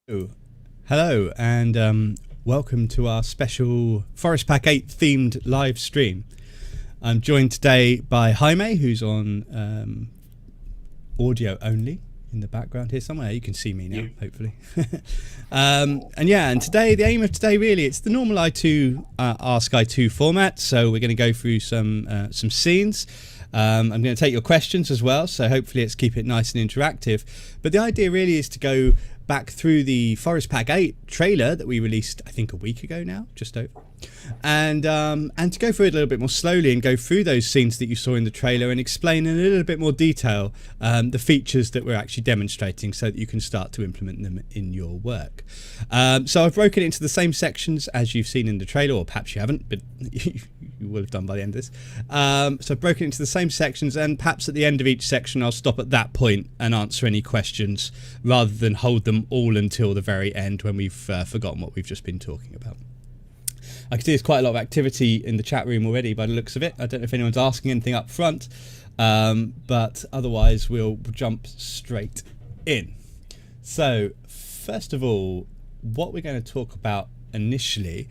Hello and welcome to our special Forest Pack 8 themed live stream. I'm joined today by Jaime, who's on audio only in the background here somewhere. You can see me now, hopefully. And today, the aim of today really, it's the normal iToo Ask iToo format. So we're going to go through some scenes. I'm going to take your questions as well, so hopefully let's keep it nice and interactive. But the idea really is to go back through the Forest Pack 8 trailer that we released, I think, a week ago now, just over, and to go through it a little bit more slowly and go through those scenes that you saw in the trailer and explain in a little bit more detail the features that we're actually demonstrating so that you can start to implement them in your work. So I've broken it into the same sections as you've seen in the trailer, or perhaps you haven't, but you will have done by the end of this. So I've broken it into the same sections, and perhaps at the end of each section I'll stop at that point and answer any questions rather than hold them all until the very end when we've forgotten what we've just been talking about. I can see there's quite a lot of activity in the chat room already by the looks of it. I don't know if anyone's asking anything up front, but otherwise we'll jump straight in. So first of all, what we're going to talk about initially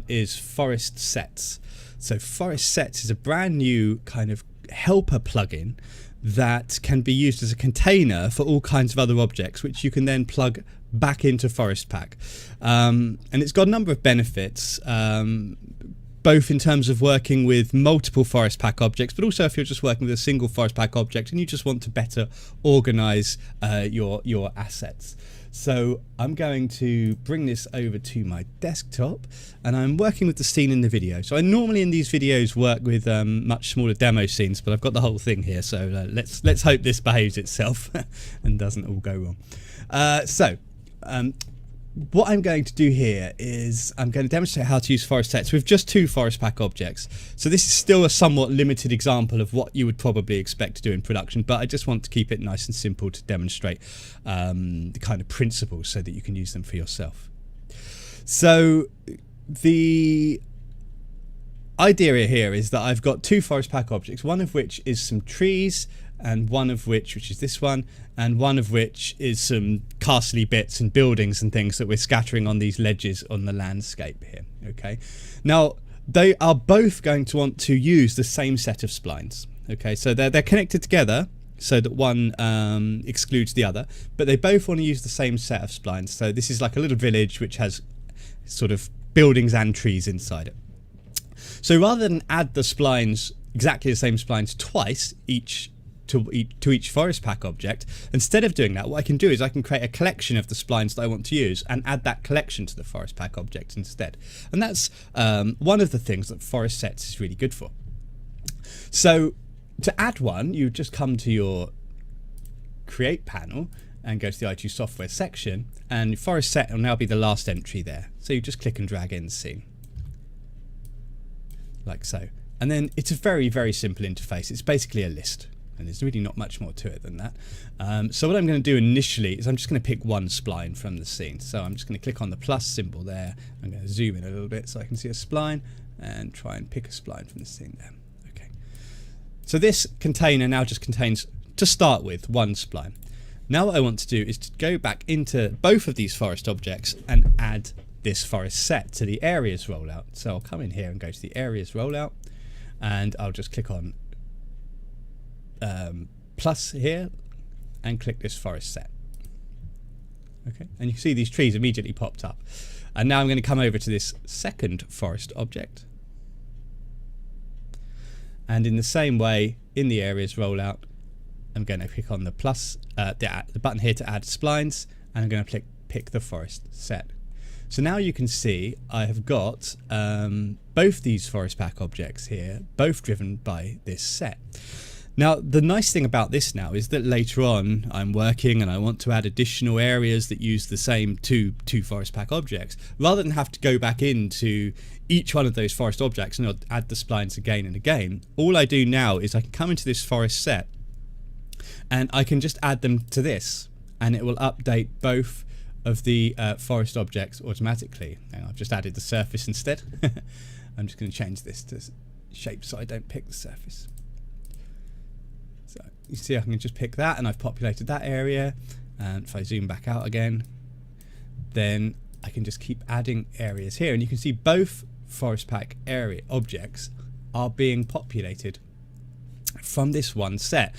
is forest sets. So forest sets is a brand new kind of helper plugin that can be used as a container for all kinds of other objects, which you can then plug back into Forest Pack. And it's got a number of benefits, both in terms of working with multiple Forest Pack objects, but also if you're just working with a single Forest Pack object and you just want to better organize your assets. So I'm going to bring this over to my desktop, and I'm working with the scene in the video. So I normally in these videos work with much smaller demo scenes, but I've got the whole thing here. So let's hope this behaves itself and doesn't all go wrong. What I'm going to do here is I'm going to demonstrate how to use forest sets with just two Forest Pack objects. So this is still a somewhat limited example of what you would probably expect to do in production, but I just want to keep it nice and simple to demonstrate the kind of principles so that you can use them for yourself. So the idea here is that I've got two Forest Pack objects, one of which is some trees, and one of which is this one, and one of which is some castly bits and buildings and things that we're scattering on these ledges on the landscape here. Okay, now they are both going to want to use the same set of splines. Okay, so they're connected together so that one excludes the other, but they both want to use the same set of splines. So this is like a little village which has sort of buildings and trees inside it. So rather than add the splines, exactly the same splines twice to each Forest Pack object, instead of doing that, what I can do is I can create a collection of the splines that I want to use and add that collection to the Forest Pack object instead. And that's one of the things that forest sets is really good for. So to add one, you just come to your create panel and go to the iToo software section, and forest set will now be the last entry there. So you just click and drag in the scene like so, and then it's a very, very simple interface. It's basically a list, and there's really not much more to it than that. So what I'm going to do initially is I'm just going to pick one spline from the scene. So I'm just going to click on the plus symbol there. I'm going to zoom in a little bit so I can see a spline and try and pick a spline from the scene there. Okay. So this container now just contains, to start with, one spline. Now what I want to do is to go back into both of these forest objects and add this forest set to the areas rollout. So I'll come in here and go to the areas rollout, and I'll just click on plus here and click this forest set. Okay, and you can see these trees immediately popped up. And now I'm going to come over to this second forest object, and in the same way in the areas rollout I'm going to click on the plus the button here to add splines, and I'm going to pick the forest set. So now you can see I have got both these Forest Pack objects here, both driven by this set. Now the nice thing about this now is that later on I'm working and I want to add additional areas that use the same two Forest Pack objects. Rather than have to go back into each one of those forest objects and add the splines again and again, all I do now is I can come into this forest set and I can just add them to this, and it will update both of the forest objects automatically. Now I've just added the surface instead. I'm just going to change this to shape so I don't pick the surface. So you see I can just pick that, and I've populated that area. And if I zoom back out again, then I can just keep adding areas here, and you can see both forest pack area objects are being populated from this one set.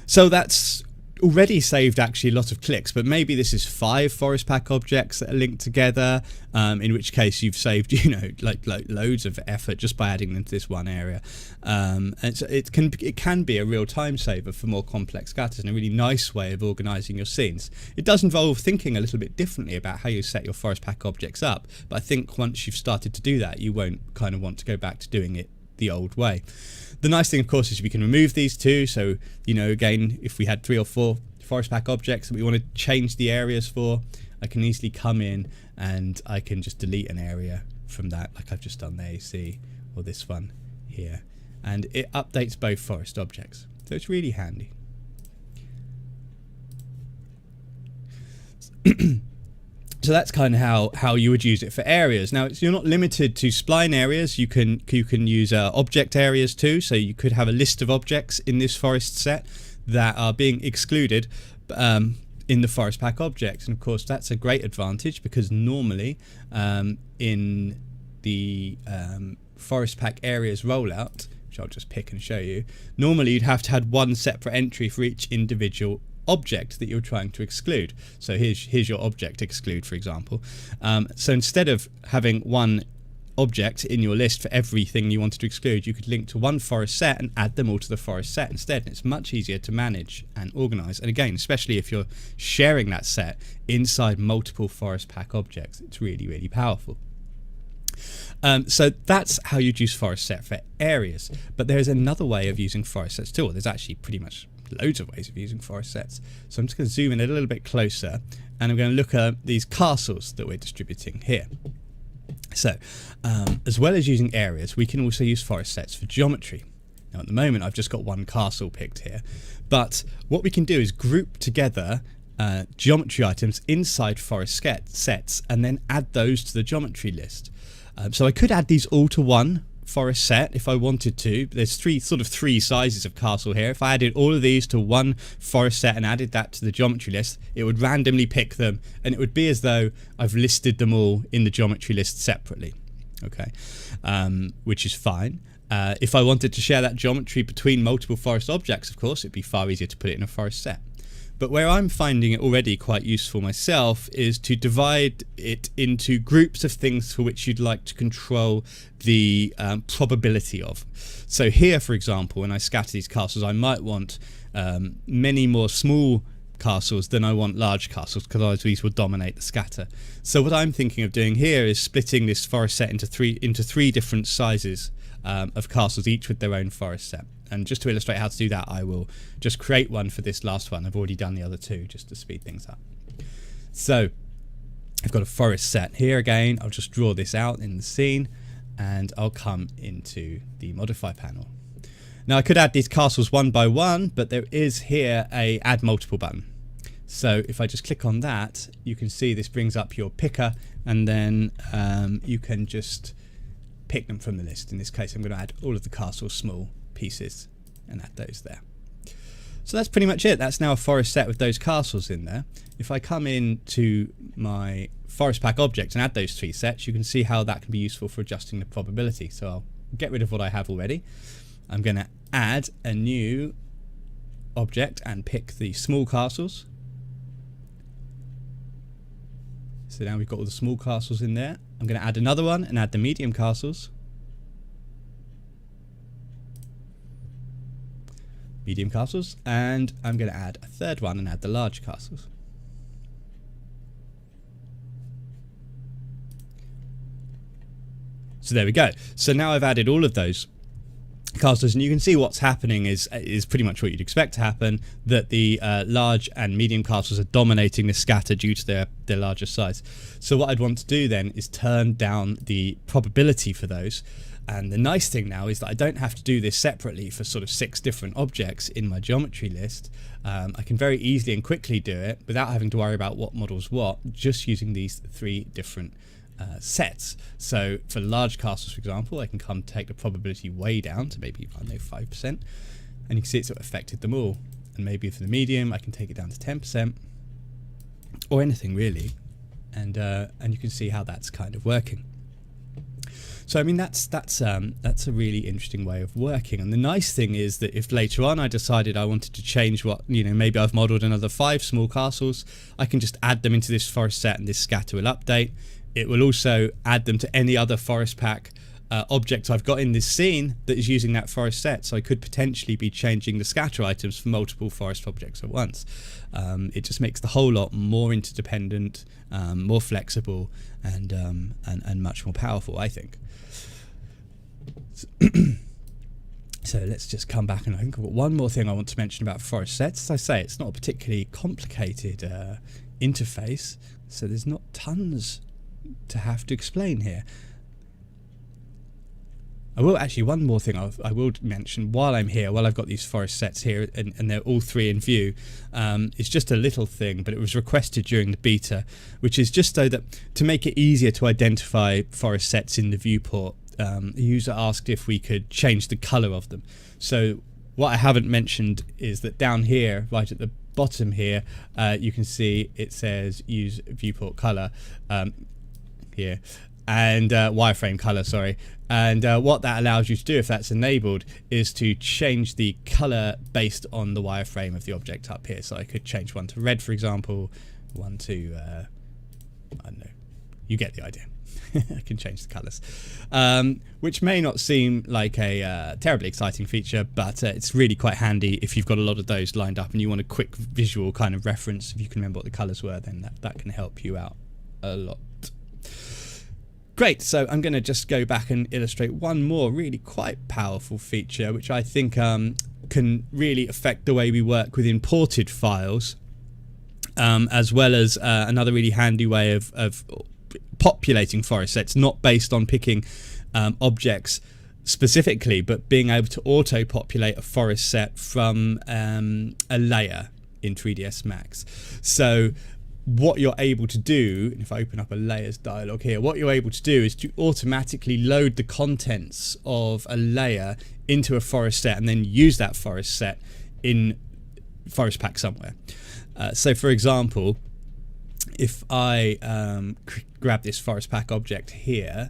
So that's already saved actually a lot of clicks, but maybe this is 5 forest pack objects that are linked together, in which case you've saved, you know, like loads of effort just by adding them to this one area. And so it can be a real time saver for more complex scatters, and a really nice way of organizing your scenes. It does involve thinking a little bit differently about how you set your forest pack objects up, but I think once you've started to do that, you won't kind of want to go back to doing it the old way. The nice thing, of course, is we can remove these too. So, you know, again, if we had 3 or 4 forest pack objects that we want to change the areas for, I can easily come in and I can just delete an area from that, like I've just done there, you see, or this one here. And it updates both forest objects. So it's really handy. So that's kind of how you would use it for areas. Now you're not limited to spline areas. You can use object areas too. So you could have a list of objects in this forest set that are being excluded in the forest pack objects, and of course that's a great advantage because normally in the forest pack areas rollout, which I'll just pick and show you, normally you'd have to have one separate entry for each individual object that you're trying to exclude. So here's your object exclude, for example. So instead of having one object in your list for everything you wanted to exclude, you could link to one forest set and add them all to the forest set instead. And it's much easier to manage and organize. And again, especially if you're sharing that set inside multiple forest pack objects, it's really, really powerful. So that's how you'd use forest set for areas. But there's another way of using forest sets too. There's actually pretty much loads of ways of using forest sets. So I'm just going to zoom in a little bit closer, and I'm going to look at these castles that we're distributing here. So as well as using areas, we can also use forest sets for geometry. Now at the moment I've just got one castle picked here, but what we can do is group together geometry items inside forest sets and then add those to the geometry list. So I could add these all to one forest set if I wanted to. There's three sizes of castle here. If I added all of these to one forest set and added that to the geometry list, it would randomly pick them, and it would be as though I've listed them all in the geometry list separately. Okay, which is fine. If I wanted to share that geometry between multiple forest objects, of course, it'd be far easier to put it in a forest set. But where I'm finding it already quite useful myself is to divide it into groups of things for which you'd like to control the probability of. So here, for example, when I scatter these castles, I might want many more small castles than I want large castles, because otherwise these will dominate the scatter. So what I'm thinking of doing here is splitting this forest set into three different sizes of castles, each with their own forest set. And just to illustrate how to do that, I will just create one for this last one. I've already done the other two just to speed things up. So I've got a forest set here again. I'll just draw this out in the scene, and I'll come into the modify panel. Now I could add these castles one by one, but there is here a add multiple button. So if I just click on that, you can see this brings up your picker, and then you can just pick them from the list. In this case, I'm going to add all of the castle small pieces and add those there. So that's pretty much it. That's now a forest set with those castles in there. If I come into my forest pack object and add those 3 sets, you can see how that can be useful for adjusting the probability. So I'll get rid of what I have already. I'm going to add a new object and pick the small castles. So now we've got all the small castles in there. I'm going to add another one and add the medium castles. And I'm going to add a third one and add the large castles. So there we go. So now I've added all of those castles, and you can see what's happening is pretty much what you'd expect to happen, that the large and medium castles are dominating the scatter due to their larger size. So what I'd want to do then is turn down the probability for those. And the nice thing now is that I don't have to do this separately for sort of 6 different objects in my geometry list. I can very easily and quickly do it without having to worry about what models what, just using these 3 different sets. So for large castles, for example, I can come take the probability way down to maybe, I don't know, 5%, and you can see it's sort of affected them all. And maybe for the medium, I can take it down to 10%, or anything really, and you can see how that's kind of working. So I mean that's a really interesting way of working, and the nice thing is that if later on I decided I wanted to change what, you know, maybe I've modeled another 5 small castles, I can just add them into this forest set, and this scatter will update. It will also add them to any other forest pack object I've got in this scene that is using that forest set, so I could potentially be changing the scatter items for multiple forest objects at once. It just makes the whole lot more interdependent, more flexible, and much more powerful, I think. So let's just come back, and I think I've got one more thing I want to mention about forest sets. As I say, it's not a particularly complicated interface, so there's not tons to have to explain here. I will actually, one more thing I will mention while I'm here, while I've got these forest sets here, and they're all 3 in view. It's just a little thing, but it was requested during the beta, which is just so that to make it easier to identify forest sets in the viewport. The user asked if we could change the color of them. So what I haven't mentioned is that down here, right at the bottom here, you can see it says use viewport color here, and wireframe color, sorry. And what that allows you to do, if that's enabled, is to change the color based on the wireframe of the object up here. So I could change one to red, for example, one to I don't know, you get the idea. I can change the colors, which may not seem like a terribly exciting feature, but it's really quite handy if you've got a lot of those lined up and you want a quick visual kind of reference. If you can remember what the colors were, then that can help you out a lot. Great, so I'm going to just go back and illustrate one more really quite powerful feature, which I think can really affect the way we work with imported files, as well as another really handy way of populating forest sets, not based on picking objects specifically, but being able to auto-populate a forest set from a layer in 3ds Max. So what you're able to do, and if I open up a layers dialog here, what you're able to do is to automatically load the contents of a layer into a forest set and then use that forest set in forest pack somewhere. So for example, if I grab this forest pack object here,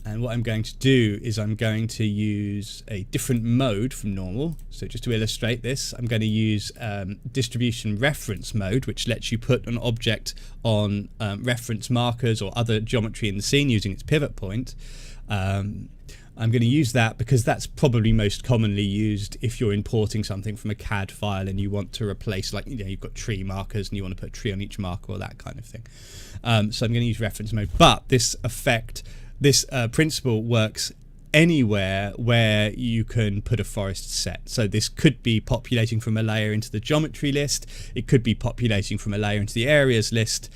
and what I'm going to do is I'm going to use a different mode from normal. So just to illustrate this, I'm going to use distribution reference mode, which lets you put an object on reference markers or other geometry in the scene using its pivot point. I'm going to use that because that's probably most commonly used if you're importing something from a CAD file and you want to replace, like, you know, you've got tree markers and you want to put a tree on each marker or that kind of thing. So I'm going to use reference mode, but this principle works anywhere where you can put a forest set. So this could be populating from a layer into the geometry list, it could be populating from a layer into the areas list,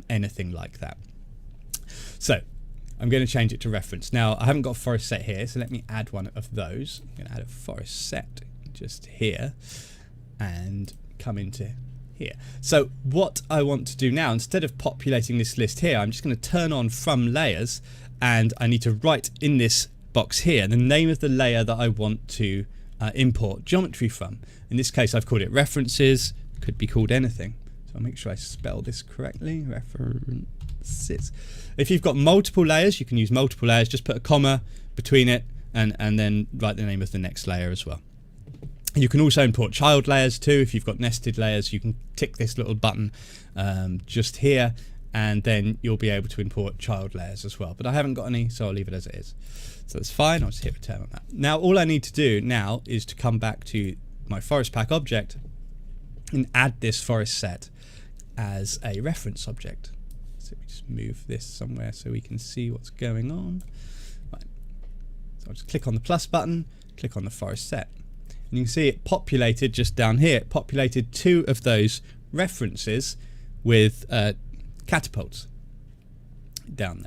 anything like that. So I'm going to change it to reference. Now I haven't got a forest set here, so let me add one of those. I'm going to add a forest set just here and come into here. So what I want to do now, instead of populating this list here, I'm just going to turn on from layers, and I need to write in this box here the name of the layer that I want to import geometry from. In this case I've called it references, could be called anything. So I'll make sure I spell this correctly, references. If you've got multiple layers, you can use multiple layers, just put a comma between it and then write the name of the next layer as well. You can also import child layers too. If you've got nested layers, you can tick this little button just here, and then you'll be able to import child layers as well. But I haven't got any, so I'll leave it as it is. So that's fine, I'll just hit return on that. Now all I need to do now is to come back to my forest pack object and add this forest set as a reference object. So we just move this somewhere so we can see what's going on. Right. So I'll just click on the plus button, click on the forest set. And you can see it populated just down here. It populated 2 of those references with catapults down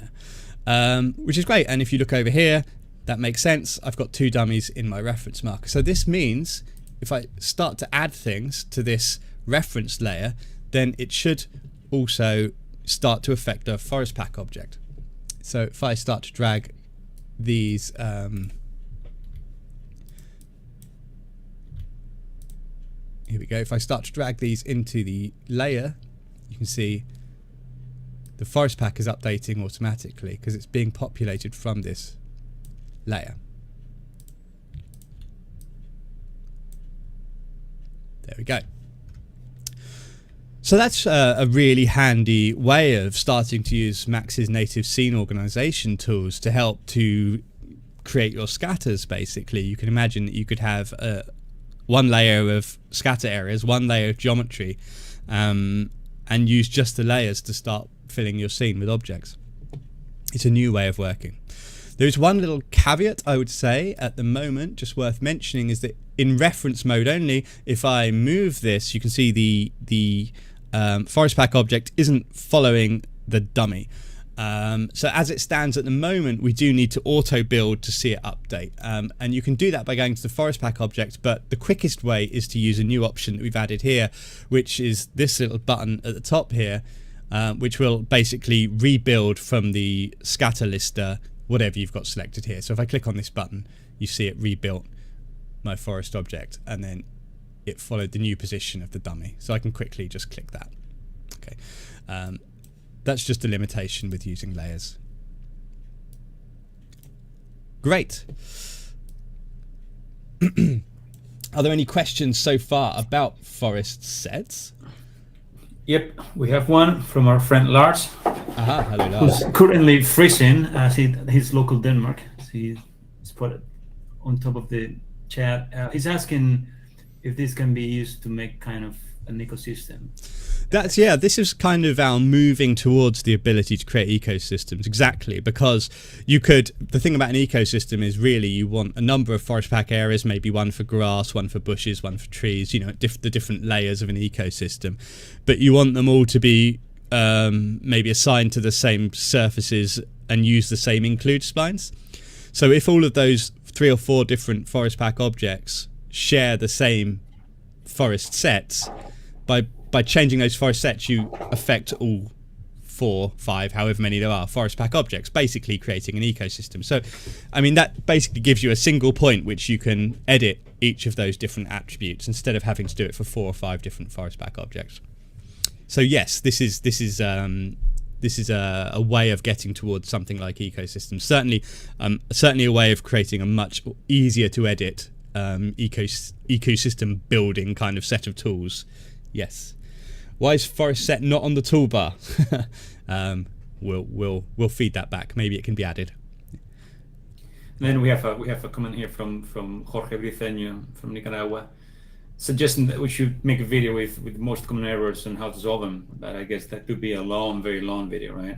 there, which is great. And if you look over here, that makes sense. I've got 2 dummies in my reference marker. So this means if I start to add things to this reference layer, then it should also start to affect a forest pack object. So if I start to drag these here we go. If I start to drag these into the layer, you can see the forest pack is updating automatically because it's being populated from this layer. There we go. So that's a really handy way of starting to use Max's native scene organization tools to help to create your scatters. Basically, you can imagine that you could have one layer of scatter areas, one layer of geometry, and use just the layers to start filling your scene with objects. It's a new way of working. There's one little caveat I would say at the moment, just worth mentioning, is that in reference mode only, if I move this, you can see the forest pack object isn't following the dummy. So as it stands at the moment, we do need to auto build to see it update, and you can do that by going to the forest pack object, but the quickest way is to use a new option that we've added here, which is this little button at the top here, which will basically rebuild from the scatter lister whatever you've got selected here. So if I click on this button, you see it rebuilt my forest object, and then it followed the new position of the dummy. So I can quickly just click that. Okay, that's just a limitation with using layers. Great. Are there any questions so far about forest sets? Yep, we have one from our friend Lars. Aha, hello Lars. Who's currently freezing as his local Denmark. So he's put it on top of the chat. He's asking if this can be used to make kind of an ecosystem. That's, yeah, this is kind of our moving towards the ability to create ecosystems, exactly, because you could, the thing about an ecosystem is really you want a number of forest pack areas, maybe one for grass, one for bushes, one for trees, you know, the different layers of an ecosystem, but you want them all to be maybe assigned to the same surfaces and use the same include splines. So if all of those 3 or 4 different forest pack objects share the same forest sets, by changing those forest sets, you affect all 4, 5, however many there are, forest pack objects, basically creating an ecosystem. So, I mean, that basically gives you a single point which you can edit each of those different attributes instead of having to do it for 4 or 5 different forest pack objects. So yes, this is a way of getting towards something like ecosystems. Certainly a way of creating a much easier to edit ecosystem building kind of set of tools. Yes. Why is forest set not on the toolbar? We'll feed that back. Maybe it can be added. Then we have a comment here from Jorge Briceño from Nicaragua, suggesting that we should make a video with most common errors and how to solve them. But I guess that could be a long, very long video, right?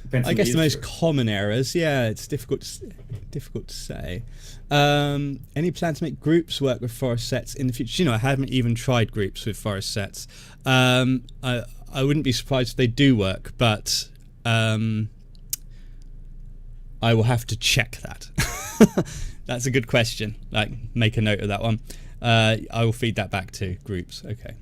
Depends I guess the most common errors, yeah, it's difficult to say. Any plan to make groups work with forest sets in the future? You know, I haven't even tried groups with forest sets. I wouldn't be surprised if they do work, but I will have to check that. That's a good question. Like, make a note of that one. I will feed that back to groups. Okay.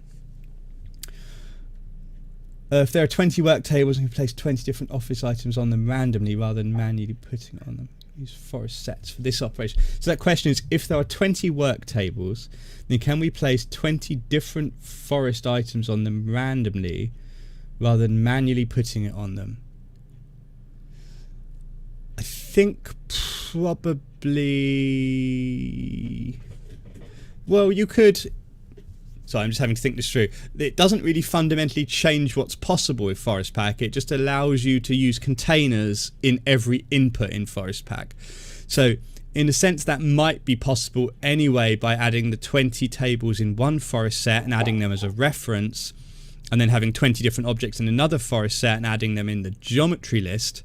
If there are 20 work tables and you place 20 different office items on them randomly rather than manually putting it on them, use forest sets for this operation. So that question is, if there are 20 work tables, then can we place 20 different forest items on them randomly rather than manually putting it on them? I think probably... Well, you could... So I'm just having to think this through. It doesn't really fundamentally change what's possible with Forest Pack. It just allows you to use containers in every input in Forest Pack. So in a sense, that might be possible anyway by adding the 20 tables in one forest set and adding them as a reference, and then having 20 different objects in another forest set and adding them in the geometry list.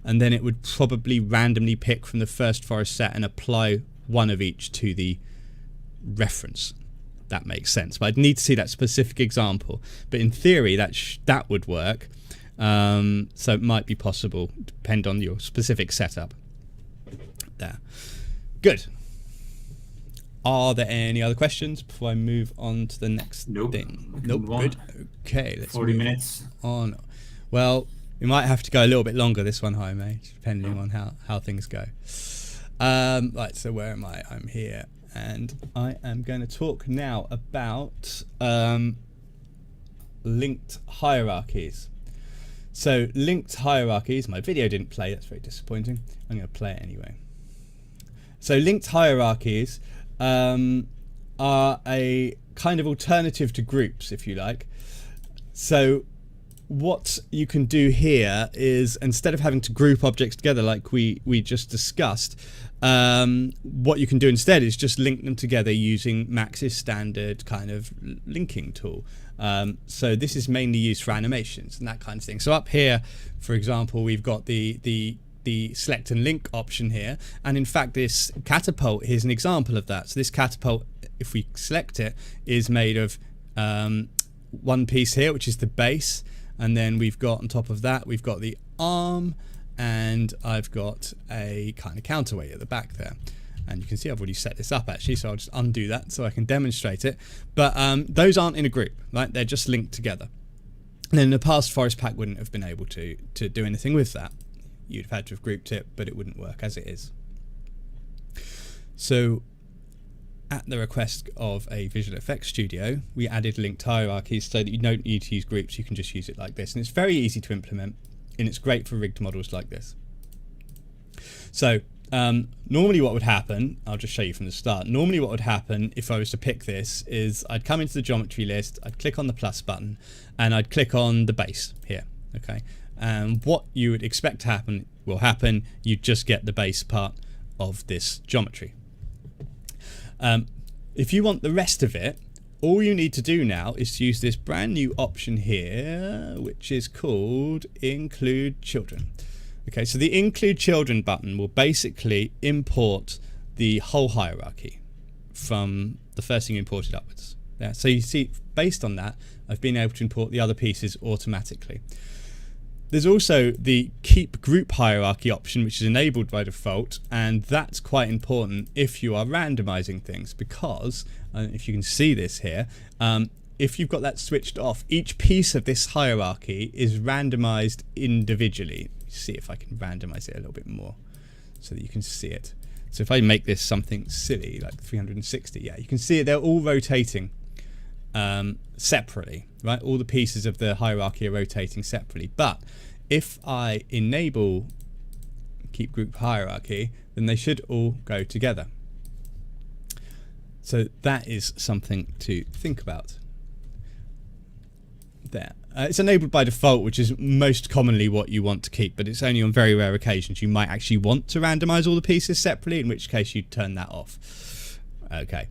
And then it would probably randomly pick from the first forest set and apply one of each to the reference. That makes sense, but I'd need to see that specific example. But in theory, that would work. So it might be possible, depend on your specific setup. There. Good. Are there any other questions before I move on to the next thing? Nope. Good. Okay. Let's 40 minutes on. Well, we might have to go a little bit longer this one, Jaime, depending on how things go. Right. So where am I? I'm here. And I am going to talk now about linked hierarchies. So linked hierarchies, my video didn't play, that's very disappointing. I'm going to play it anyway. So linked hierarchies are a kind of alternative to groups, if you like. So what you can do here is, instead of having to group objects together like we just discussed, what you can do instead is just link them together using Max's standard kind of linking tool. So this is mainly used for animations and that kind of thing. So up here, for example, we've got the select and link option here, and in fact this catapult here's an example of that. So this catapult, if we select it, is made of one piece here, which is the base, and then we've got on top of that we've got the arm, and I've got a kind of counterweight at the back there. And you can see I've already set this up actually, so I'll just undo that so I can demonstrate it. But those aren't in a group, right? They're just linked together. And in the past, Forest Pack wouldn't have been able to do anything with that. You'd have had to have grouped it, but it wouldn't work as it is. So at the request of a Visual Effects studio, we added linked hierarchies so that you don't need to use groups, you can just use it like this. And it's very easy to implement, and it's great for rigged models like this. So normally what would happen, I'll just show you from the start, normally what would happen if I was to pick this is I'd come into the geometry list, I'd click on the plus button, and I'd click on the base here, okay? And what you would expect to happen will happen, you just get the base part of this geometry. If you want the rest of it, all you need to do now is to use this brand new option here, which is called Include Children. Okay, so the Include Children button will basically import the whole hierarchy from the first thing you imported upwards. Yeah, so you see, based on that, I've been able to import the other pieces automatically. There's also the Keep Group Hierarchy option, which is enabled by default, and that's quite important if you are randomizing things, because, if you can see this here, if you've got that switched off, each piece of this hierarchy is randomized individually. See if I can randomize it a little bit more so that you can see it. So if I make this something silly like 360, yeah, you can see it, they're all rotating separately, right? All the pieces of the hierarchy are rotating separately. But if I enable Keep Group Hierarchy, then they should all go together. So that is something to think about there. It's enabled by default, which is most commonly what you want to keep, but it's only on very rare occasions you might actually want to randomize all the pieces separately, in which case you'd turn that off. Okay,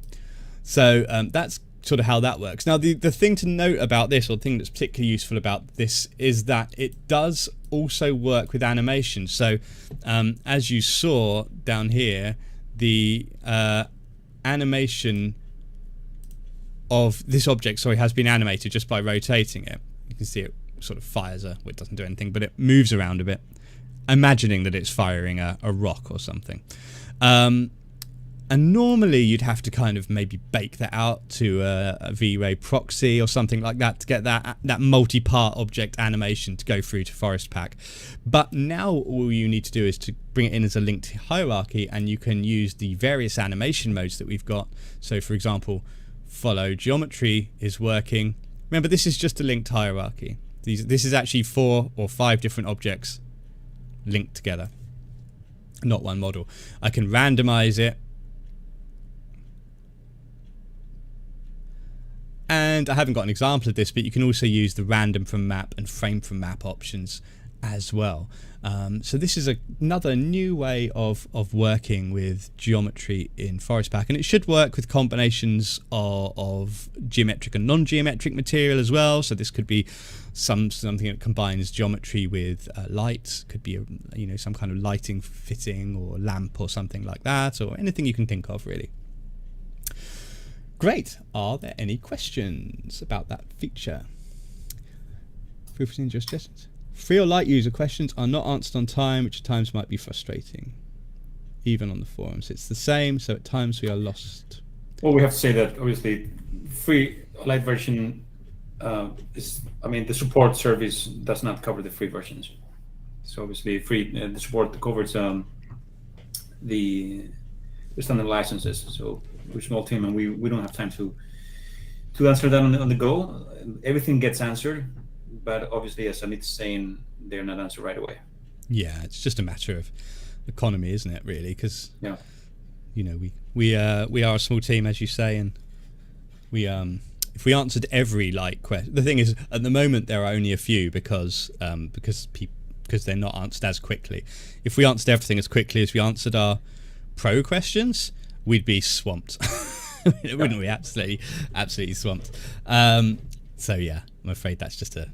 so that's sort of how that works. Now the thing to note about this, or the thing that's particularly useful about this, is that it does also work with animation. So as you saw down here, the animation of this object, has been animated just by rotating it. You can see it sort of fires well, it doesn't do anything, but it moves around a bit, imagining that it's firing a rock or something. And normally you'd have to kind of maybe bake that out to a V-Ray proxy or something like that to get that multi-part object animation to go through to Forest Pack. But now all you need to do is to bring it in as a linked hierarchy, and you can use the various animation modes that we've got. So for example, follow geometry is working. Remember, this is just a linked hierarchy. This is actually 4 or 5 different objects linked together, not one model. I can randomize it. And I haven't got an example of this, but you can also use the random from map and frame from map options as well. So this is another new way of working with geometry in Forest Pack, and it should work with combinations of geometric and non-geometric material as well. So this could be something that combines geometry with light, could be some kind of lighting fitting or lamp or something like that, or anything you can think of really. Great. Are there any questions about that feature? Feel free to suggestions. Free or light user questions are not answered on time, which at times might be frustrating, even on the forums. It's the same, so at times we are lost. Well, we have to say that obviously free light version the support service does not cover the free versions. So obviously the support covers the standard licenses. So we're a small team and we don't have time to answer that on the go. Everything gets answered but obviously, as Anit's saying, they're not answered right away. Yeah, it's just a matter of economy, isn't it? Really, because Yeah. you know we are a small team, as you say, and we if we answered every question, the thing is, at the moment there are only a few because they're not answered as quickly. If we answered everything as quickly as we answered our pro questions, we'd be swamped. Wouldn't we? Absolutely swamped. So yeah, I'm afraid that's just a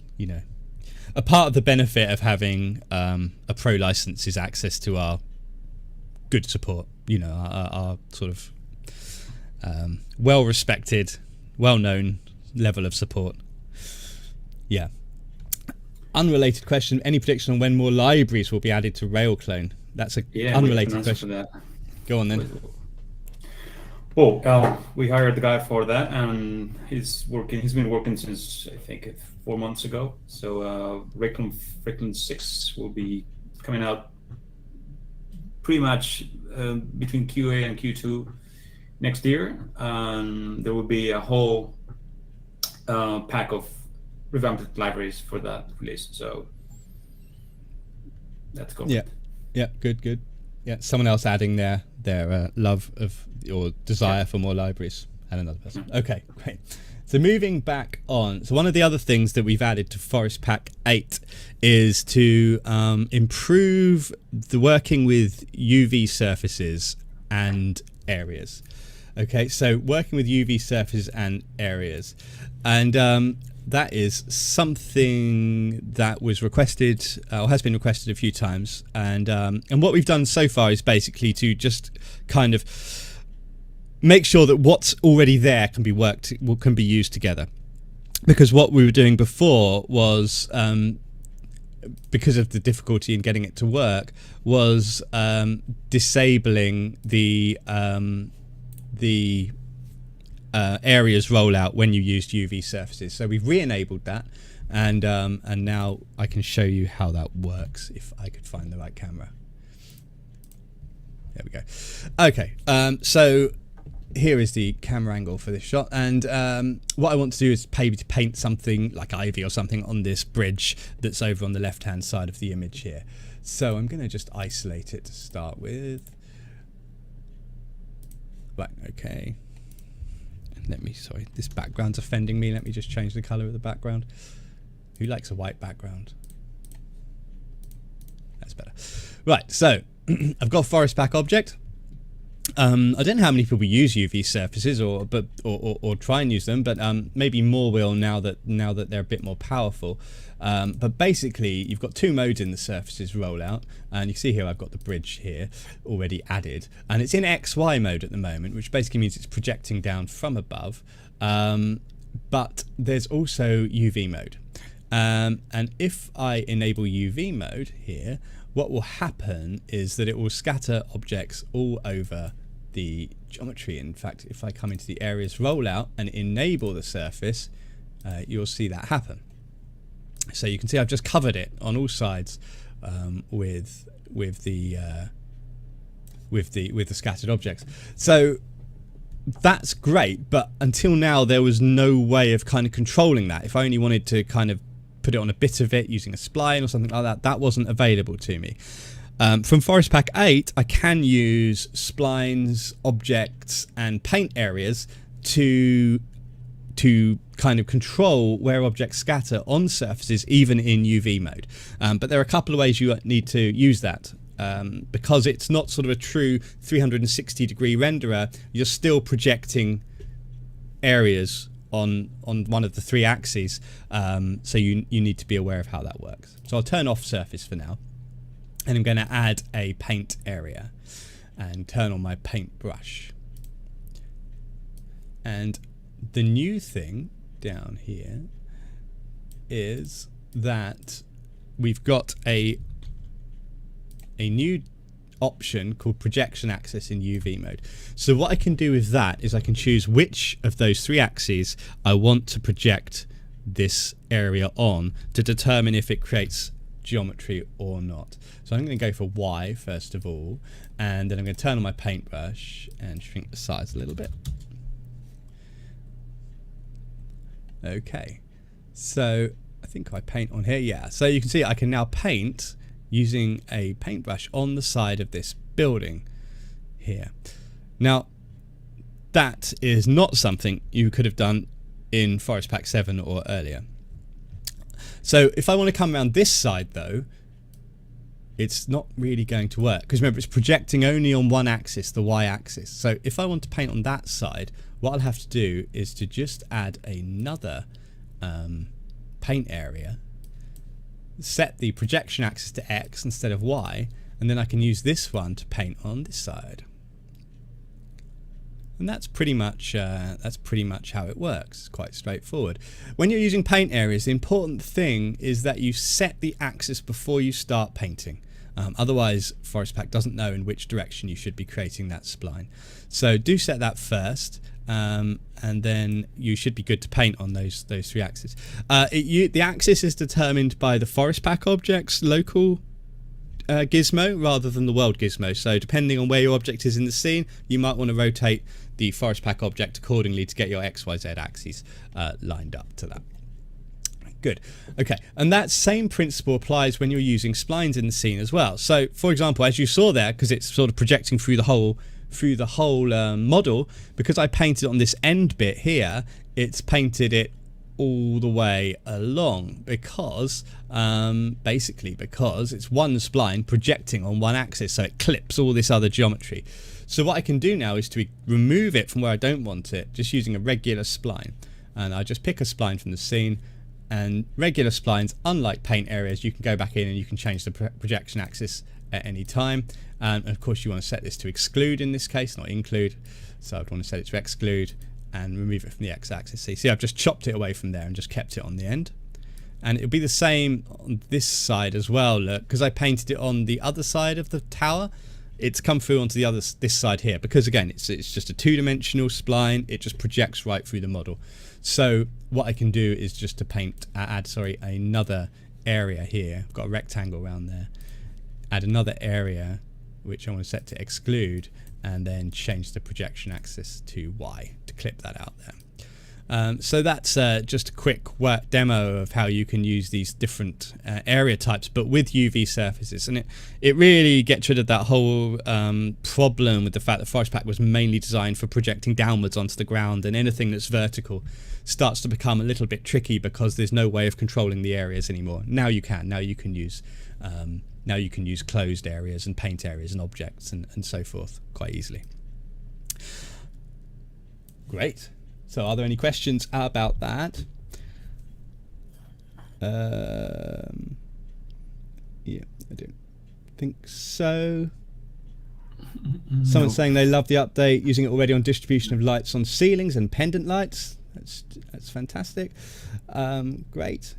part of the benefit of having a pro license is access to our good support. Our sort of well-respected, well-known level of support. Yeah. Unrelated question. Any prediction on when more libraries will be added to Railclone? That's unrelated question. That. Go on then. Well, we hired the guy for that, and he's been working since I think 4 months ago. So Railclone 6 will be coming out pretty much between QA and Q2 next year. There will be a whole pack of revamped libraries for that release. So that's cool. Yeah, good. Yeah, someone else adding their love of or desire for more libraries, and another person. Okay, great. So moving back on, so one of the other things that we've added to Forest Pack 8 is to improve the working with UV surfaces and areas. Okay, so working with UV surfaces and areas, and that is something that was requested or has been requested a few times, and what we've done so far is basically to just kind of make sure that what's already there can be used together, because what we were doing before was because of the difficulty in getting it to work was disabling the areas rollout when you used UV surfaces. So we've re-enabled that, and now I can show you how that works if I could find the right camera. There we go. Okay, so here is the camera angle for this shot, and what I want to do is maybe to paint something like ivy or something on this bridge that's over on the left hand side of the image here. So I'm going to just isolate it to start with. Right, okay. Sorry, this background's offending me. Let me just change the color of the background. Who likes a white background? That's better. Right, so I've got a Forest Pack object. I don't know how many people use UV surfaces or try and use them, but maybe more will now that they're a bit more powerful. But basically, you've got two modes in the surfaces rollout, and you can see here I've got the bridge here already added, and it's in XY mode at the moment, which basically means it's projecting down from above. But there's also UV mode, and if I enable UV mode here, what will happen is that it will scatter objects all over the geometry. In fact, if I come into the areas rollout and enable the surface, you'll see that happen. So you can see I've just covered it on all sides with the scattered objects. So that's great, but until now there was no way of kind of controlling that. If I only wanted to kind of put it on a bit of it using a spline or something like that, that wasn't available to me. From Forest Pack 8, I can use splines, objects, and paint areas to kind of control where objects scatter on surfaces, even in UV mode. But there are a couple of ways you need to use that. Because it's not sort of a true 360-degree renderer, you're still projecting areas on one of the three axes, so you need to be aware of how that works. So I'll turn off surface for now, and I'm going to add a paint area and turn on my paint brush. And the new thing down here is that we've got a new option called projection axis in UV mode. So what I can do with that is I can choose which of those three axes I want to project this area on to determine if it creates geometry or not. So I'm going to go for Y first of all, and then I'm going to turn on my paintbrush and shrink the size a little bit. Okay, so I think I paint on here. Yeah, so you can see I can now paint using a paintbrush on the side of this building here. Now, that is not something you could have done in Forest Pack 7 or earlier. So if I want to come around this side though, it's not really going to work, because remember, it's projecting only on one axis, the y-axis. So if I want to paint on that side, what I'll have to do is to just add another paint area, set the projection axis to x instead of y, and then I can use this one to paint on this side. And that's pretty much how it works. It's quite straightforward. When you're using paint areas, the important thing is that you set the axis before you start painting. Otherwise, Forest Pack doesn't know in which direction you should be creating that spline. So do set that first, and then you should be good to paint on those three axes. The axis is determined by the Forest Pack object's local gizmo rather than the world gizmo. So depending on where your object is in the scene, you might want to rotate the Forest Pack object accordingly to get your XYZ axes lined up to that. Good. Okay, and that same principle applies when you're using splines in the scene as well. So for example, as you saw there, because it's sort of projecting through the whole model, because I painted on this end bit here, it's painted it all the way along, because basically because it's one spline projecting on one axis, so it clips all this other geometry. So what I can do now is to remove it from where I don't want it, just using a regular spline. And I just pick a spline from the scene, and regular splines, unlike paint areas, you can go back in and you can change the projection axis at any time. And of course you want to set this to exclude in this case, not include. So I'd want to set it to exclude and remove it from the x-axis. See, I've just chopped it away from there and just kept it on the end. And it'll be the same on this side as well. Look, because I painted it on the other side of the tower, it's come through onto this side here, because again it's just a two-dimensional spline. It just projects right through the model. So what I can do is just to add another area here. I've got a rectangle around there. Add another area which I want to set to exclude, and then change the projection axis to Y to clip that out there. So that's just a quick work demo of how you can use these different area types, but with UV surfaces. And it really gets rid of that whole problem with the fact that Forest Pack was mainly designed for projecting downwards onto the ground, and anything that's vertical starts to become a little bit tricky because there's no way of controlling the areas anymore. Now you can. Now you can use closed areas and paint areas and objects and so forth quite easily. Great. So are there any questions about that? Yeah, I don't think so. Someone's saying they love the update, using it already on distribution of lights on ceilings and pendant lights. That's fantastic. Great.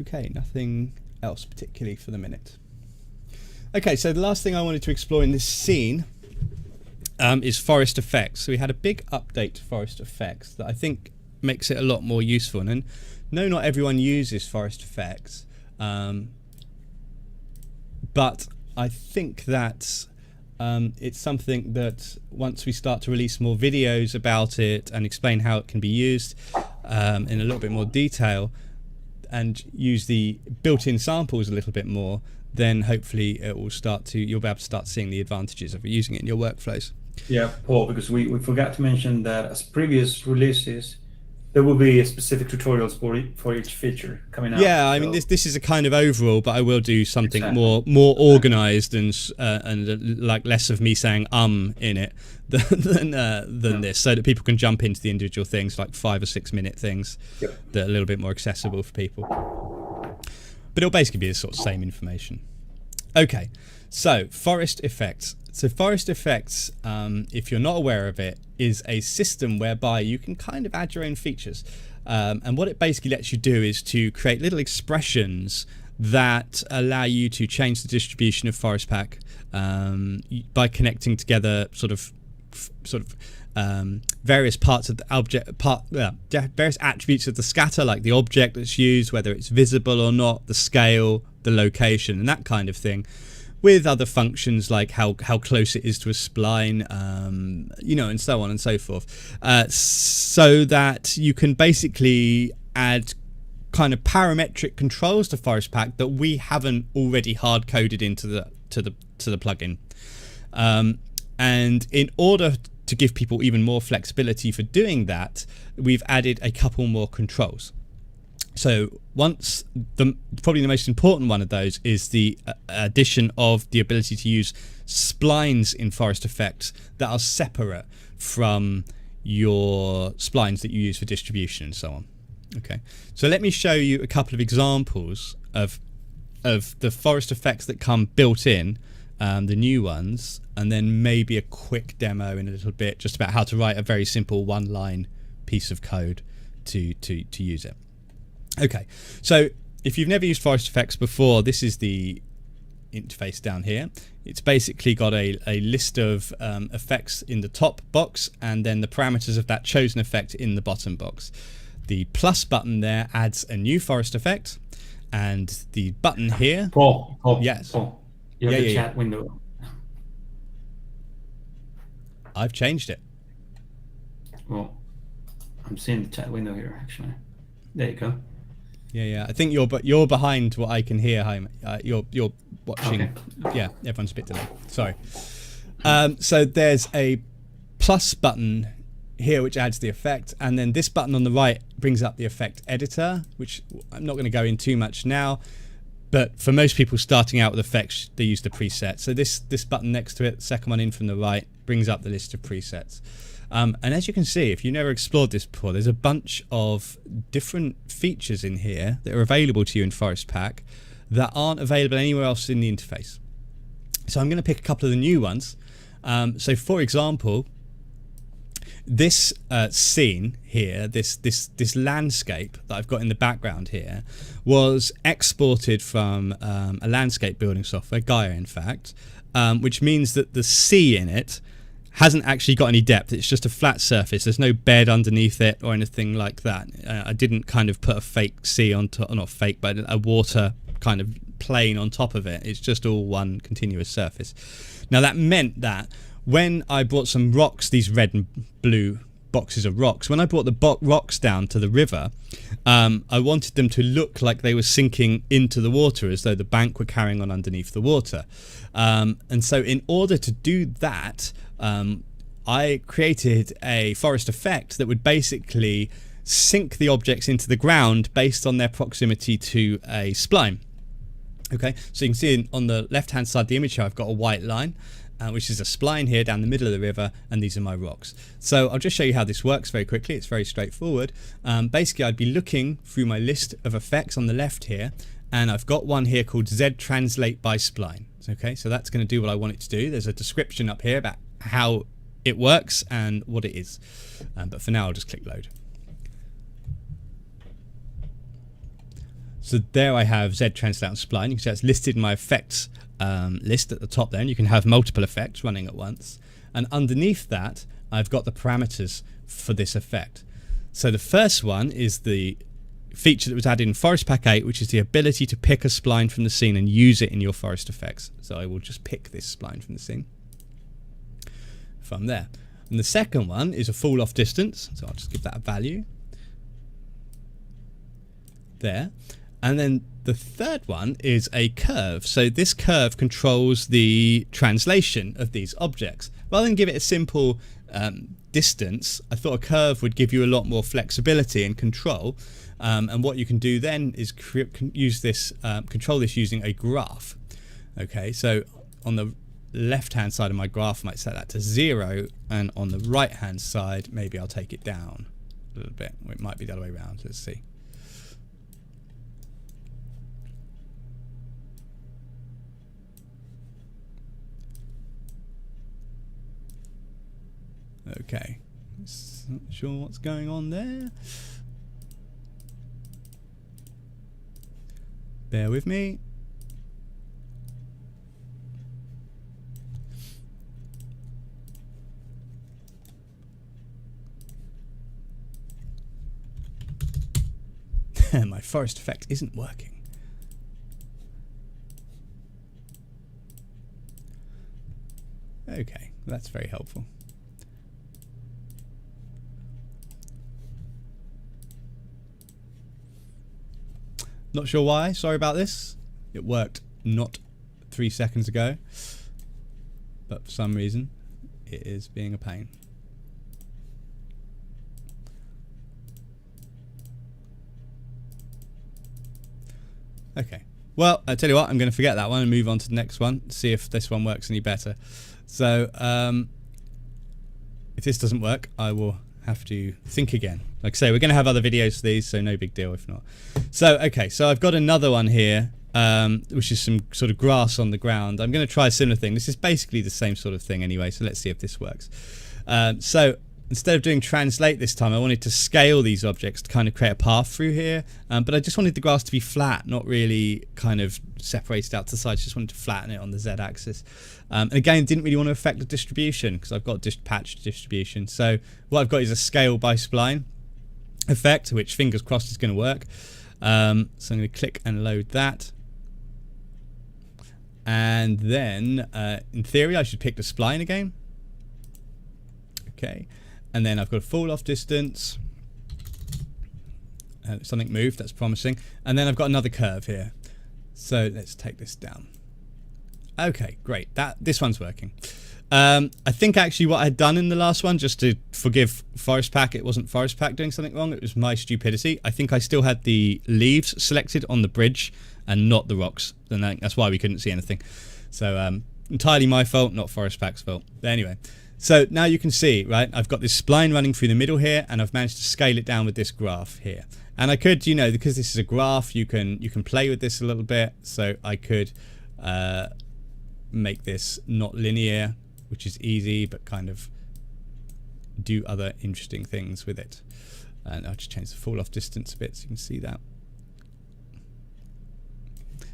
Okay, nothing else particularly for the minute. Okay, so the last thing I wanted to explore in this scene is forest effects. So we had a big update to forest effects that I think makes it a lot more useful. And no, not everyone uses forest effects, but I think that it's something that once we start to release more videos about it and explain how it can be used in a little bit more detail, and use the built-in samples a little bit more, then hopefully it will you'll be able to start seeing the advantages of using it in your workflows. Yeah, Paul, because we forgot to mention that as previous releases, there will be specific tutorials for each feature coming out. Yeah, I mean this is a kind of overall, but I will do something more organized and like less of me saying in it than this, so that people can jump into the individual things, like 5 or 6 minute things that are a little bit more accessible for people. But it'll basically be the sort of same information. Okay, so forest effects. So forest effects, if you're not aware of it, is a system whereby you can kind of add your own features. And what it basically lets you do is to create little expressions that allow you to change the distribution of Forest Pack by connecting together sort of various parts of the object, various attributes of the scatter, like the object that's used, whether it's visible or not, the scale, the location, and that kind of thing, with other functions like how close it is to a spline, and so on and so forth, so that you can basically add kind of parametric controls to Forest Pack that we haven't already hard coded into the plugin. And in order to give people even more flexibility for doing that, we've added a couple more controls. So probably the most important one of those is the addition of the ability to use splines in Forest Effects that are separate from your splines that you use for distribution and so on. Okay, so let me show you a couple of examples of the Forest Effects that come built in, the new ones, and then maybe a quick demo in a little bit just about how to write a very simple one-line piece of code to use it. Okay, so if you've never used Forest Effects before, this is the interface down here. It's basically got a list of effects in the top box and then the parameters of that chosen effect in the bottom box. The plus button there adds a new Forest Effect, and the button here... Paul, yes. Paul, you have the chat window. I've changed it. Well, I'm seeing the chat window here, actually. There you go. Yeah. I think you're behind what I can hear, Jaime. You're watching. Okay. Yeah, everyone's a bit delayed. Sorry. So there's a plus button here which adds the effect, and then this button on the right brings up the effect editor, which I'm not going to go in too much now. But for most people starting out with effects, they use the preset. So this button next to it, the second one in from the right, brings up the list of presets. And as you can see, if you've never explored this before, there's a bunch of different features in here that are available to you in Forest Pack that aren't available anywhere else in the interface. So I'm going to pick a couple of the new ones. So for example, this scene here, this landscape that I've got in the background here, was exported from a landscape building software, Gaia in fact, which means that the sea in it hasn't actually got any depth. It's just a flat surface. There's no bed underneath it or anything like that. I didn't kind of put a fake sea on top, not fake, but a water kind of plane on top of it. It's just all one continuous surface. Now that meant that when I brought some rocks, these red and blue boxes of rocks, when I brought the rocks down to the river, I wanted them to look like they were sinking into the water, as though the bank were carrying on underneath the water. And so in order to do that, I created a forest effect that would basically sink the objects into the ground based on their proximity to a spline. Okay, so you can see on the left hand side of the image here, I've got a white line, which is a spline here down the middle of the river, and these are my rocks. So I'll just show you how this works very quickly. It's very straightforward. Basically, I'd be looking through my list of effects on the left here, and I've got one here called Z Translate by Spline. Okay, so that's going to do what I want it to do. There's a description up here about how it works and what it is. But for now, I'll just click load. So there I have Z Translate on Spline. You can see that's listed in my effects list at the top there, and you can have multiple effects running at once. And underneath that, I've got the parameters for this effect. So the first one is the feature that was added in Forest Pack 8, which is the ability to pick a spline from the scene and use it in your forest effects. So I will just pick this spline from the scene from there. And the second one is a fall off distance, so I'll just give that a value there. And then the third one is a curve. So this curve controls the translation of these objects. Rather than give it a simple distance, I thought a curve would give you a lot more flexibility and control. And what you can do then is use this, control this using a graph. Okay, so on the left-hand side of my graph, I might set that to 0, and on the right-hand side, maybe I'll take it down a little bit. Or it might be the other way around. Let's see. Okay, not sure what's going on there. Bear with me. My forest effect isn't working. Okay, that's very helpful. Not sure why. Sorry about this. It worked not 3 seconds ago, but for some reason it is being a pain. Okay. Well, I tell you what, I'm going to forget that one and move on to the next one, see if this one works any better. So, if this doesn't work, I will have to think again. Like I say, we're going to have other videos for these, so no big deal if not. So, okay, so I've got another one here, which is some sort of grass on the ground. I'm going to try a similar thing. This is basically the same sort of thing anyway, so let's see if this works. So, instead of doing translate this time, I wanted to scale these objects to kind of create a path through here. But I just wanted the grass to be flat, not really kind of separated out to the sides. Just wanted to flatten it on the Z-axis. And again, didn't really want to affect the distribution because I've got patch distribution. So what I've got is a scale by spline effect, which fingers crossed is going to work. So I'm going to click and load that. And then, in theory, I should pick the spline again. Okay. And then I've got a fall off distance. Something moved, that's promising. And then I've got another curve here. So let's take this down. Okay, great. This one's working. I think actually what I had done in the last one, just to forgive Forest Pack, it wasn't Forest Pack doing something wrong, it was my stupidity. I think I still had the leaves selected on the bridge and not the rocks. And that's why we couldn't see anything. So entirely my fault, not Forest Pack's fault. But anyway. So now you can see, right, I've got this spline running through the middle here, and I've managed to scale it down with this graph here. And I could, you know, because this is a graph, you can play with this a little bit. So I could make this not linear, which is easy, but kind of do other interesting things with it. And I'll just change the fall off distance a bit so you can see that.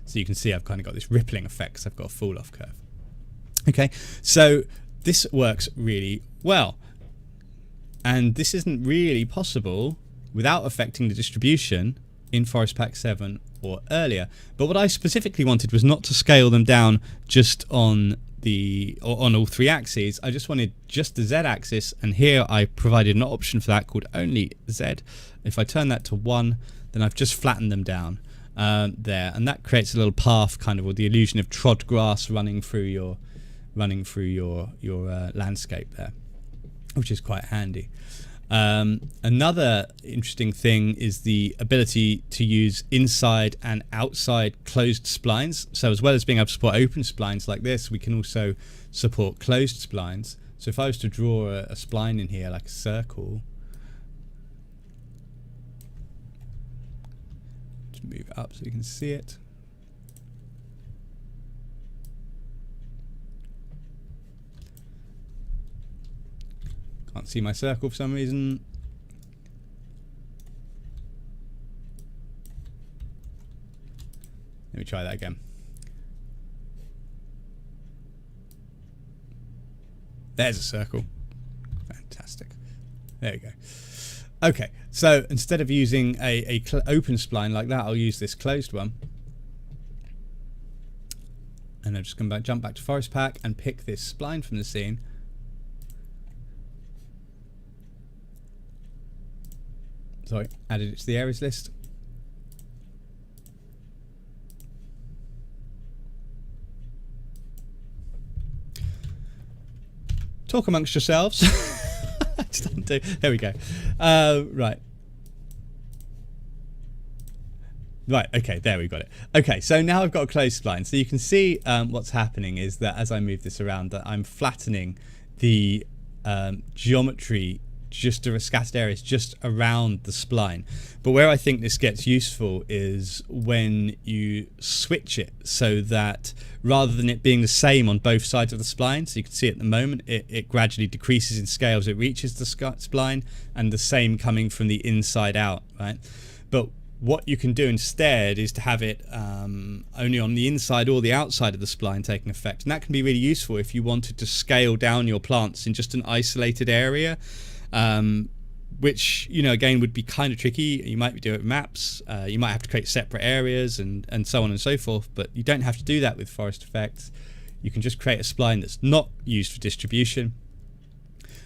So you can see I've kind of got this rippling effect because I've got a fall off curve. Okay, so this works really well, and this isn't really possible without affecting the distribution in Forest Pack 7 or earlier. But what I specifically wanted was not to scale them down just on on all three axes. I just wanted just the Z axis, and here I provided an option for that called only Z. If I turn that to 1, then I've just flattened them down there, and that creates a little path, kind of, with the illusion of trod grass running through your landscape there, which is quite handy. Another interesting thing is the ability to use inside and outside closed splines. So as well as being able to support open splines like this, we can also support closed splines. So if I was to draw a spline in here, like a circle, just move it up so you can see it. Can't see my circle for some reason. Let me try that again. There's a circle. Fantastic. There we go. Okay, so instead of using a open spline like that, I'll use this closed one. And I'll just jump back to Forest Pack and pick this spline from the scene. Sorry, added it to the areas list. Talk amongst yourselves. There we go. Right. Right, okay, there we got it. Okay, so now I've got a closed spline. So you can see what's happening is that as I move this around, that I'm flattening the geometry, just the scattered areas just around the spline. But where I think this gets useful is when you switch it so that rather than it being the same on both sides of the spline, so you can see at the moment it gradually decreases in scale as it reaches the spline, and the same coming from the inside out, right? But what you can do instead is to have it only on the inside or the outside of the spline taking effect, and that can be really useful if you wanted to scale down your plants in just an isolated area. Which, you know, again would be kind of tricky. You might do it with maps, you might have to create separate areas and so on and so forth, but you don't have to do that with forest effects. You can just create a spline that's not used for distribution,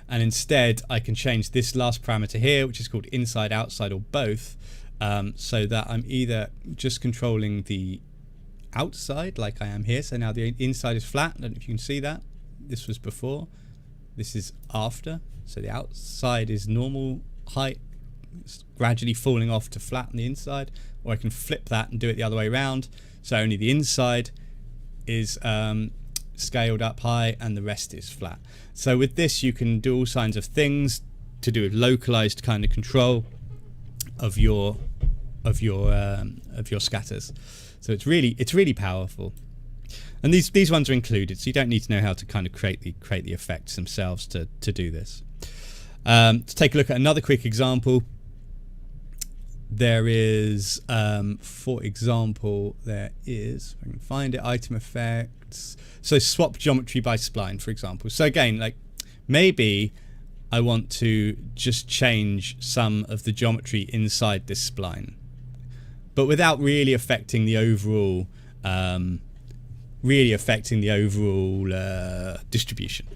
and instead I can change this last parameter here, which is called inside, outside, or both, so that I'm either just controlling the outside like I am here. So now the inside is flat. I don't know if you can see that. This was before. This is after. So the outside is normal height. It's gradually falling off to flat on the inside. Or I can flip that and do it the other way around. So only the inside is scaled up high and the rest is flat. So with this you can do all kinds of things to do with localized kind of control of your scatters. So it's really powerful. And these ones are included, so you don't need to know how to kind of create the effects themselves to do this. To take a look at another quick example, there is, for example, there is, if I can find it, item effects. So swap geometry by spline, for example. So again, like maybe I want to just change some of the geometry inside this spline, but without really affecting the overall, distribution.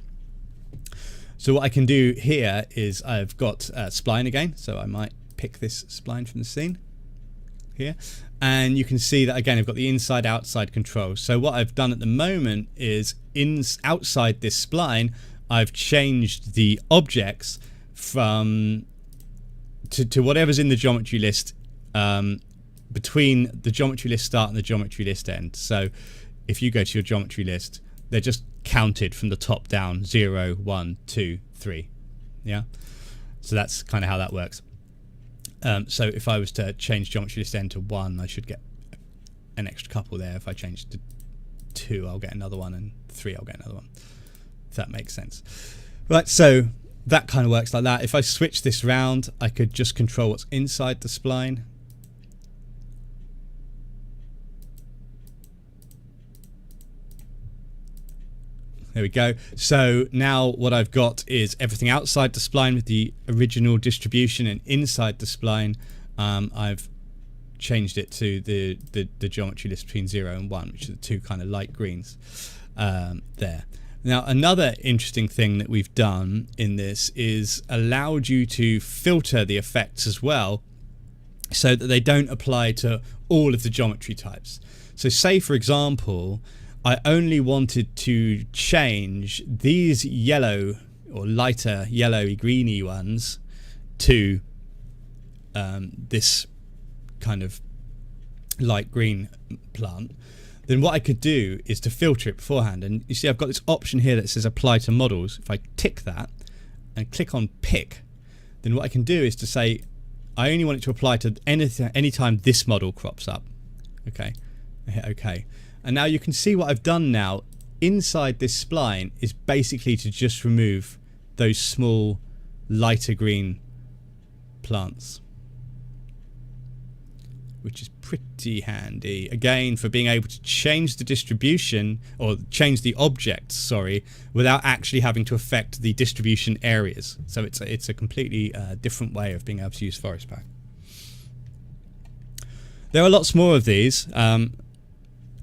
So what I can do here is I've got spline again, so I might pick this spline from the scene here, and you can see that again I've got the inside outside control. So what I've done at the moment is outside this spline I've changed the objects from to whatever's in the geometry list between the geometry list start and the geometry list end. So if you go to your geometry list, they're just counted from the top down, 0, 1, 2, 3. Yeah, so that's kind of how that works. So if I was to change geometry list end to 1, I should get an extra couple there. If I change to 2, I'll get another one, and 3, I'll get another one. If that makes sense. Right, so that kind of works like that. If I switch this round, I could just control what's inside the spline. There we go. So now what I've got is everything outside the spline with the original distribution, and inside the spline I've changed it to the geometry list between 0 and 1, which are the two kind of light greens there. Now another interesting thing that we've done in this is allowed you to filter the effects as well, so that they don't apply to all of the geometry types. So say for example I only wanted to change these yellow or lighter yellowy greeny ones to this kind of light green plant, then what I could do is to filter it beforehand. And you see I've got this option here that says apply to models. If I tick that and click on pick, then what I can do is to say I only want it to apply to anytime this model crops up. Okay, I hit OK. And now you can see what I've done now inside this spline is basically to just remove those small lighter green plants, which is pretty handy again for being able to change the distribution, or change the objects, sorry, without actually having to affect the distribution areas. So it's a completely different way of being able to use Forest Pack. There are lots more of these.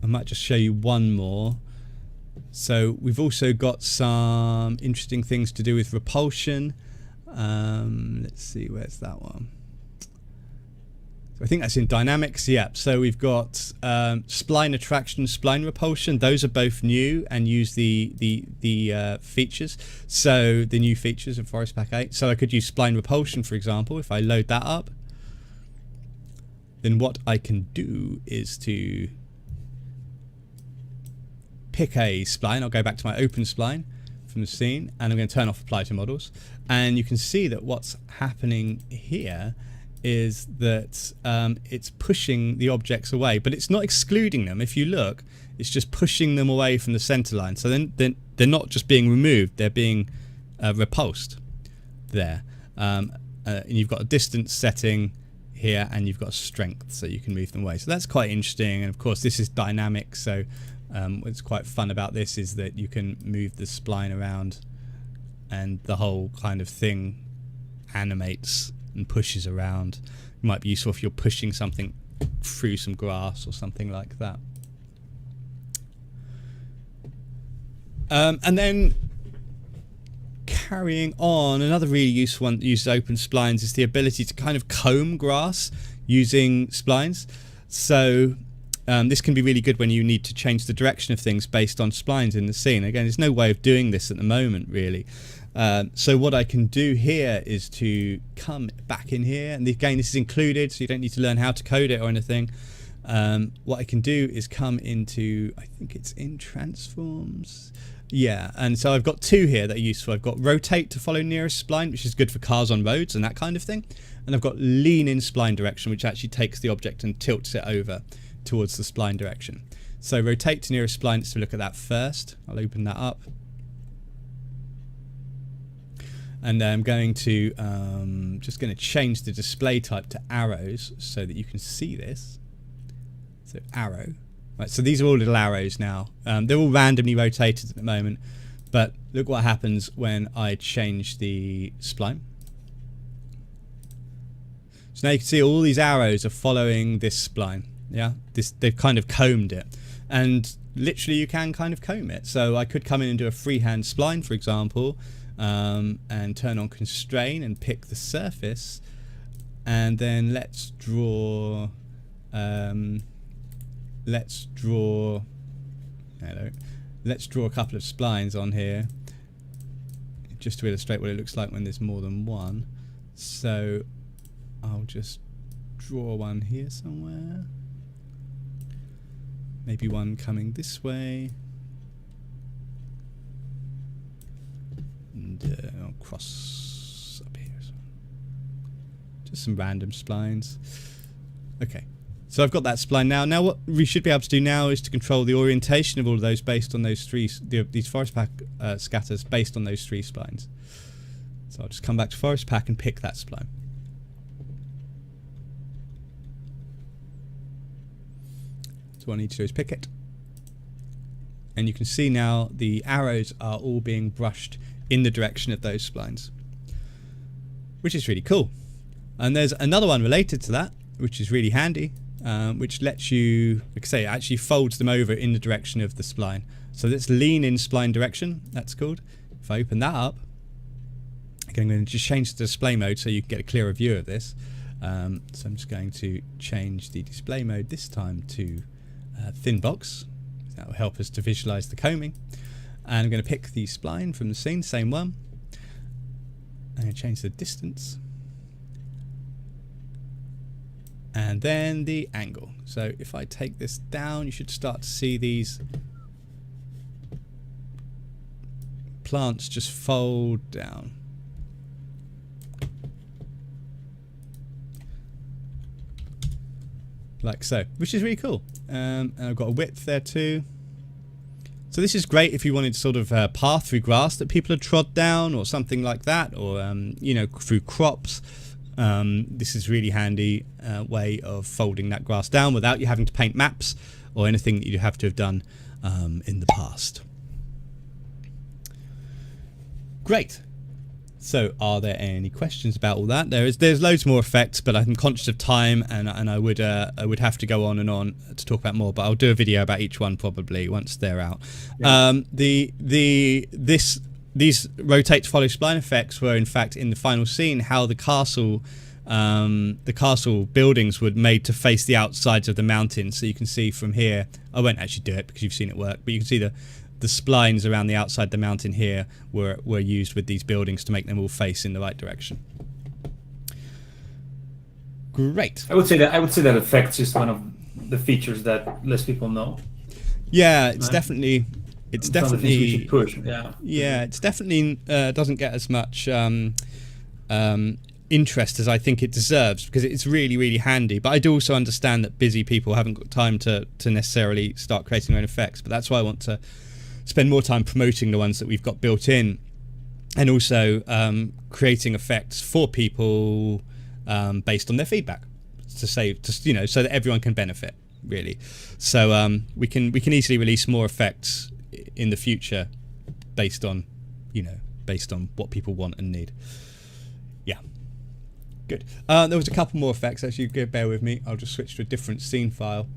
I might just show you one more. So we've also got some interesting things to do with repulsion. Let's see, where's that one? So I think that's in dynamics. Yeah, so we've got spline attraction, spline repulsion. Those are both new and use the features. So the new features of Forest Pack 8. So I could use spline repulsion, for example. If I load that up, then what I can do is to pick a spline. I'll go back to my open spline from the scene, and I'm going to turn off apply to models, and you can see that what's happening here is that it's pushing the objects away, but it's not excluding them. If you look, it's just pushing them away from the center line. So then they're not just being removed, they're being repulsed there. And you've got a distance setting here, and you've got a strength, so you can move them away. So that's quite interesting. And of course this is dynamic, so what's quite fun about this is that you can move the spline around and the whole kind of thing animates and pushes around. It might be useful if you're pushing something through some grass or something like that. And then carrying on, another really useful one that uses open splines is the ability to kind of comb grass using splines. So this can be really good when you need to change the direction of things based on splines in the scene. Again, there's no way of doing this at the moment, really. So what I can do here is to come back in here, and again, this is included, so you don't need to learn how to code it or anything. What I can do is come into, I think it's in transforms. Yeah, and so I've got two here that are useful. I've got rotate to follow nearest spline, which is good for cars on roads and that kind of thing. And I've got lean in spline direction, which actually takes the object and tilts it over towards the spline direction. So rotate to nearest spline, let's look at that first. I'll open that up. And I'm going to, just going to change the display type to arrows so that you can see this. So arrow. Right, so these are all little arrows now. They're all randomly rotated at the moment, but look what happens when I change the spline. So now you can see all these arrows are following this spline. Yeah, they've kind of combed it, and literally you can kind of comb it. So I could come in and do a freehand spline, for example, and turn on constrain and pick the surface, and then let's draw. Let's draw a couple of splines on here just to illustrate what it looks like when there's more than one. So I'll just draw one here somewhere, maybe one coming this way, and I'll cross up here as well. Just some random splines. Okay. So I've got that spline now. Now what we should be able to do now is to control the orientation of all of those based on those these forest pack scatters based on those three splines. So I'll just come back to forest pack and pick that spline. So what I need to do is pick it. And you can see now the arrows are all being brushed in the direction of those splines, which is really cool. And there's another one related to that, which is really handy. Which lets you, like I say, it actually folds them over in the direction of the spline. So let's lean in spline direction, that's called. If I open that up, again, I'm going to just change the display mode so you can get a clearer view of this. So I'm just going to change the display mode this time to thin box. That will help us to visualize the combing. And I'm going to pick the spline from the scene, same one. I'm going to change the distance. And then the angle. So if I take this down, you should start to see these plants just fold down. Like so, which is really cool. And I've got a width there too. So this is great if you wanted sort of a path through grass that people had trod down or something like that, or you know, through crops. This is really handy way of folding that grass down without you having to paint maps or anything that you have to have done in the past. Great. So are there any questions about all that? There's loads more effects, but I'm conscious of time, and I would have to go on and on to talk about more, but I'll do a video about each one probably once they're out. Yeah. These rotate to follow spline effects were in fact in the final scene how the castle buildings were made to face the outsides of the mountain. So you can see from here, I won't actually do it because you've seen it work, but you can see the splines around the outside the mountain here were used with these buildings to make them all face in the right direction. Great. I would say that effects is one of the features that less people know. Yeah, it's definitely. It's definitely we should push. Yeah, it's definitely doesn't get as much interest as I think it deserves because it's really, really handy. But I do also understand that busy people haven't got time to necessarily start creating their own effects. But that's why I want to spend more time promoting the ones that we've got built in, and also creating effects for people based on their feedback to say, just, you know, so that everyone can benefit really. So we can easily release more effects in the future based on what people want and need. Yeah, good. There was a couple more effects actually. Bear with me, I'll just switch to a different scene file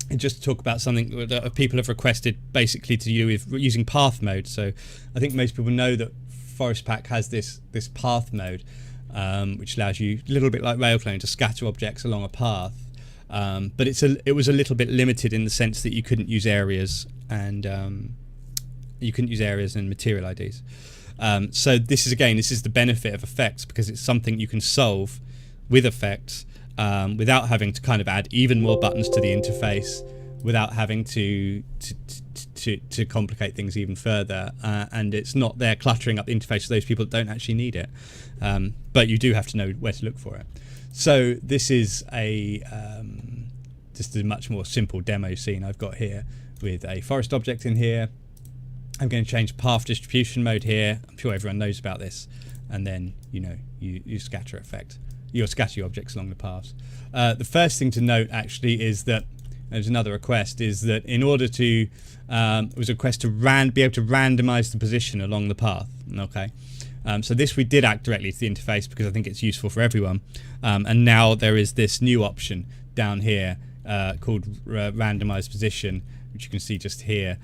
and just talk about something that people have requested, basically to do with using path mode. So I think most people know that Forest Pack has this path mode, which allows you, a little bit like rail clone, to scatter objects along a path. But it was a little bit limited in the sense that you couldn't use areas and material IDs. So this is the benefit of effects, because it's something you can solve with effects without having to kind of add even more buttons to the interface, without having to complicate things even further, and it's not there cluttering up the interface for those people that don't actually need it. But you do have to know where to look for it. So this is just a much more simple demo scene I've got here with a forest object in here. I'm going to change path distribution mode here. I'm sure everyone knows about this. And then, you scatter effect. You'll scatter your objects along the paths. The first thing to note actually is that there's another request, is that in order to, it was a request to be able to randomize the position along the path. Okay. So this we did act directly to the interface because I think it's useful for everyone. And now there is this new option down here called randomized position, which you can see just here,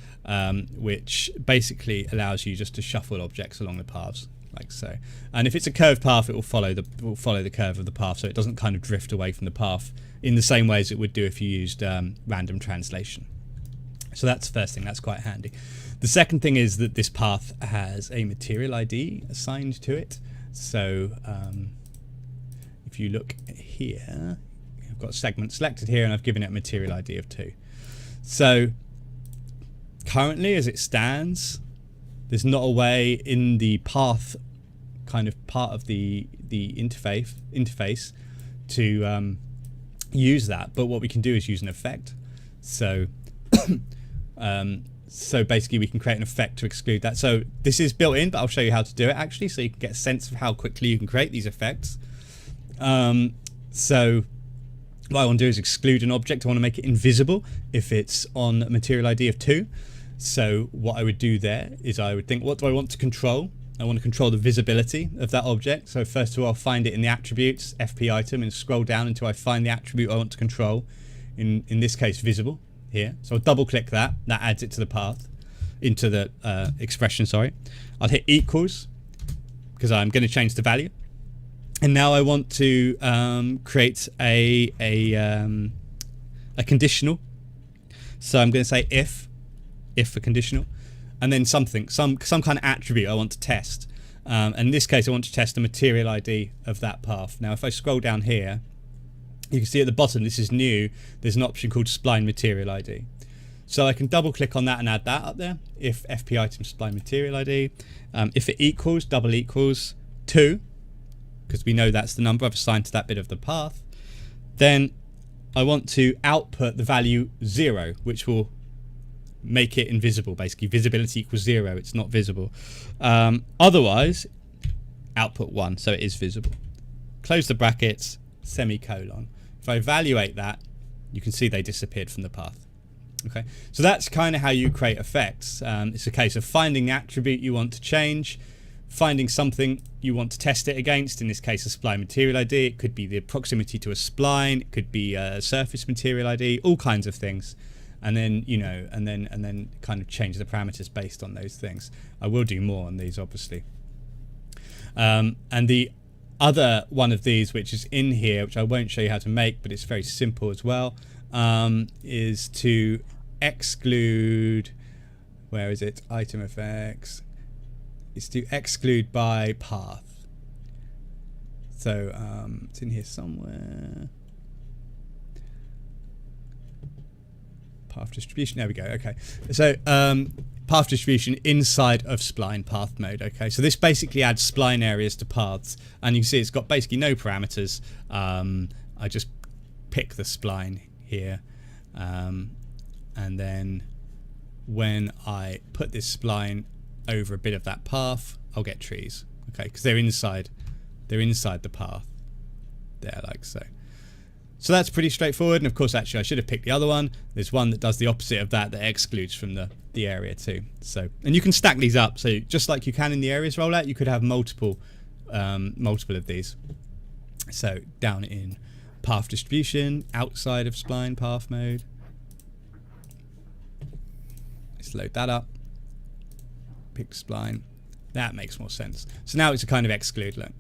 which basically allows you just to shuffle objects along the paths like so. And if it's a curved path, it will follow the curve of the path, so it doesn't kind of drift away from the path in the same way as it would do if you used random translation. So that's the first thing. That's quite handy. The second thing is that this path has a material ID assigned to it. So if you look here, I've got a segment selected here and I've given it a material ID of 2. So currently, as it stands, there's not a way in the path kind of part of the interface to use that. But what we can do is use an effect. So so basically we can create an effect to exclude that. So this is built in, but I'll show you how to do it actually, so you can get a sense of how quickly you can create these effects. So what I want to do is exclude an object. I want to make it invisible if it's on a material ID of 2. So what I would do there is I would think, what do I want to control? I want to control the visibility of that object. So first of all, I'll find it in the attributes, FP item, and scroll down until I find the attribute I want to control. In this case, visible here. So I'll double click that. That adds it to the path, into the expression, sorry. I'll hit equals because I'm going to change the value. And now I want to create a conditional. So I'm going to say if for conditional, and then some kind of attribute I want to test. And in this case, I want to test the material ID of that path. Now, if I scroll down here, you can see at the bottom, this is new. There's an option called spline material ID. So I can double click on that and add that up there. If FP item spline material ID, if it equals, double equals 2. Because we know that's the number I've assigned to that bit of the path, then I want to output the value 0, which will make it invisible. Basically, visibility equals 0. It's not visible. Otherwise, output 1, so it is visible. Close the brackets, semicolon. If I evaluate that, you can see they disappeared from the path. Okay, so that's kind of how you create effects. It's a case of finding the attribute you want to change, finding something you want to test it against, in this case a spline material ID. It could be the proximity to a spline, it could be a surface material ID, all kinds of things. And then, and then kind of change the parameters based on those things. I will do more on these, obviously. And the other one of these, which is in here, which I won't show you how to make, but it's very simple as well, is to exclude, where is it? Item effects. Is to exclude by path. So it's in here somewhere. Path distribution. There we go. Okay. So path distribution inside of spline path mode. Okay. So this basically adds spline areas to paths, and you can see it's got basically no parameters. I just pick the spline here, and then when I put this spline over a bit of that path, I'll get trees. Okay, because they're inside the path there, like so. So that's pretty straightforward. And of course, actually, I should have picked the other one. There's one that does the opposite of that excludes from the area too. So, and you can stack these up. So just like you can in the areas rollout, you could have multiple of these. So down in path distribution, outside of spline path mode. Let's load that up. Pick spline. That makes more sense. So now it's a kind of exclude, look.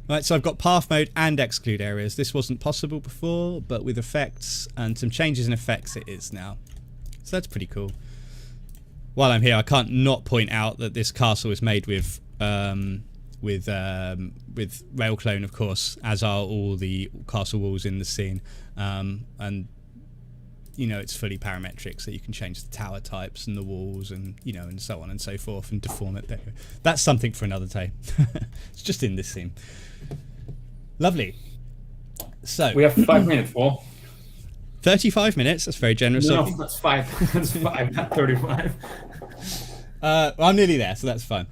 Right, so I've got path mode and exclude areas. This wasn't possible before, but with effects and some changes in effects it is now. So that's pretty cool. While I'm here, I can't not point out that this castle is made with rail clone, of course, as are all the castle walls in the scene. And you know, it's fully parametric, so you can change the tower types and the walls and, you know, and so on and so forth, and deform it. There. That's something for another day. It's just in this scene. Lovely. So we have 5 minutes, Paul. 35 minutes. That's very generous. No, of you. that's 5. That's 5, not 35. Well, I'm nearly there, so that's fine.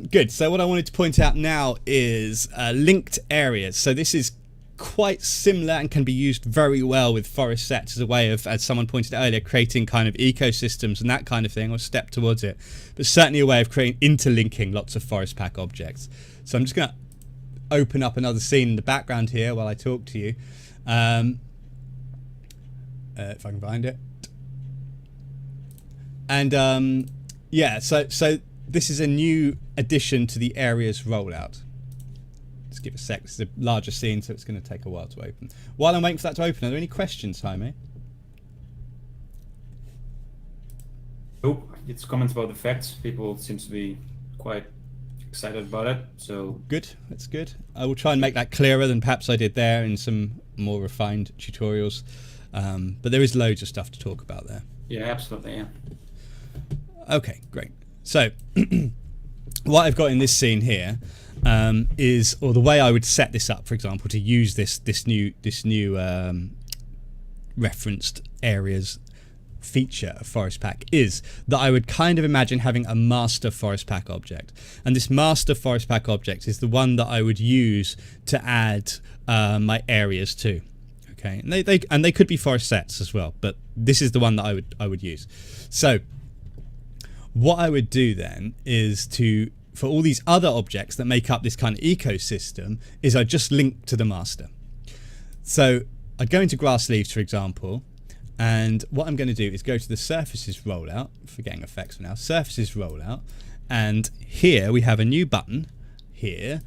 Good. So what I wanted to point out now is linked areas. So this is quite similar and can be used very well with forest sets as a way of, as someone pointed out earlier, creating kind of ecosystems and that kind of thing, or step towards it. But certainly a way of creating interlinking lots of forest pack objects. So I'm just going to open up another scene in the background here while I talk to you. If I can find it. And yeah, so this is a new addition to the areas rollout. Just give a sec. This is a larger scene, so it's going to take a while to open. While I'm waiting for that to open, are there any questions, Jaime? Oh, it's comments about the facts. People seem to be quite excited about it. So good. That's good. I will try and make that clearer than perhaps I did there in some more refined tutorials. But there is loads of stuff to talk about there. Yeah, absolutely. Yeah. Okay, great. So what I've got in this scene here is, or the way I would set this up, for example, to use this new referenced areas feature of forest pack, is that I would kind of imagine having a master forest pack object, and this master forest pack object is the one that I would use to add my areas to. Okay, and they could be forest sets as well, but this is the one that I would use. So what I would do then is for all these other objects that make up this kind of ecosystem, is I just link to the master. So I'd go into grass leaves, for example, and what I'm going to do is go to the surfaces rollout, forgetting effects for now, surfaces rollout, and here we have a new button here,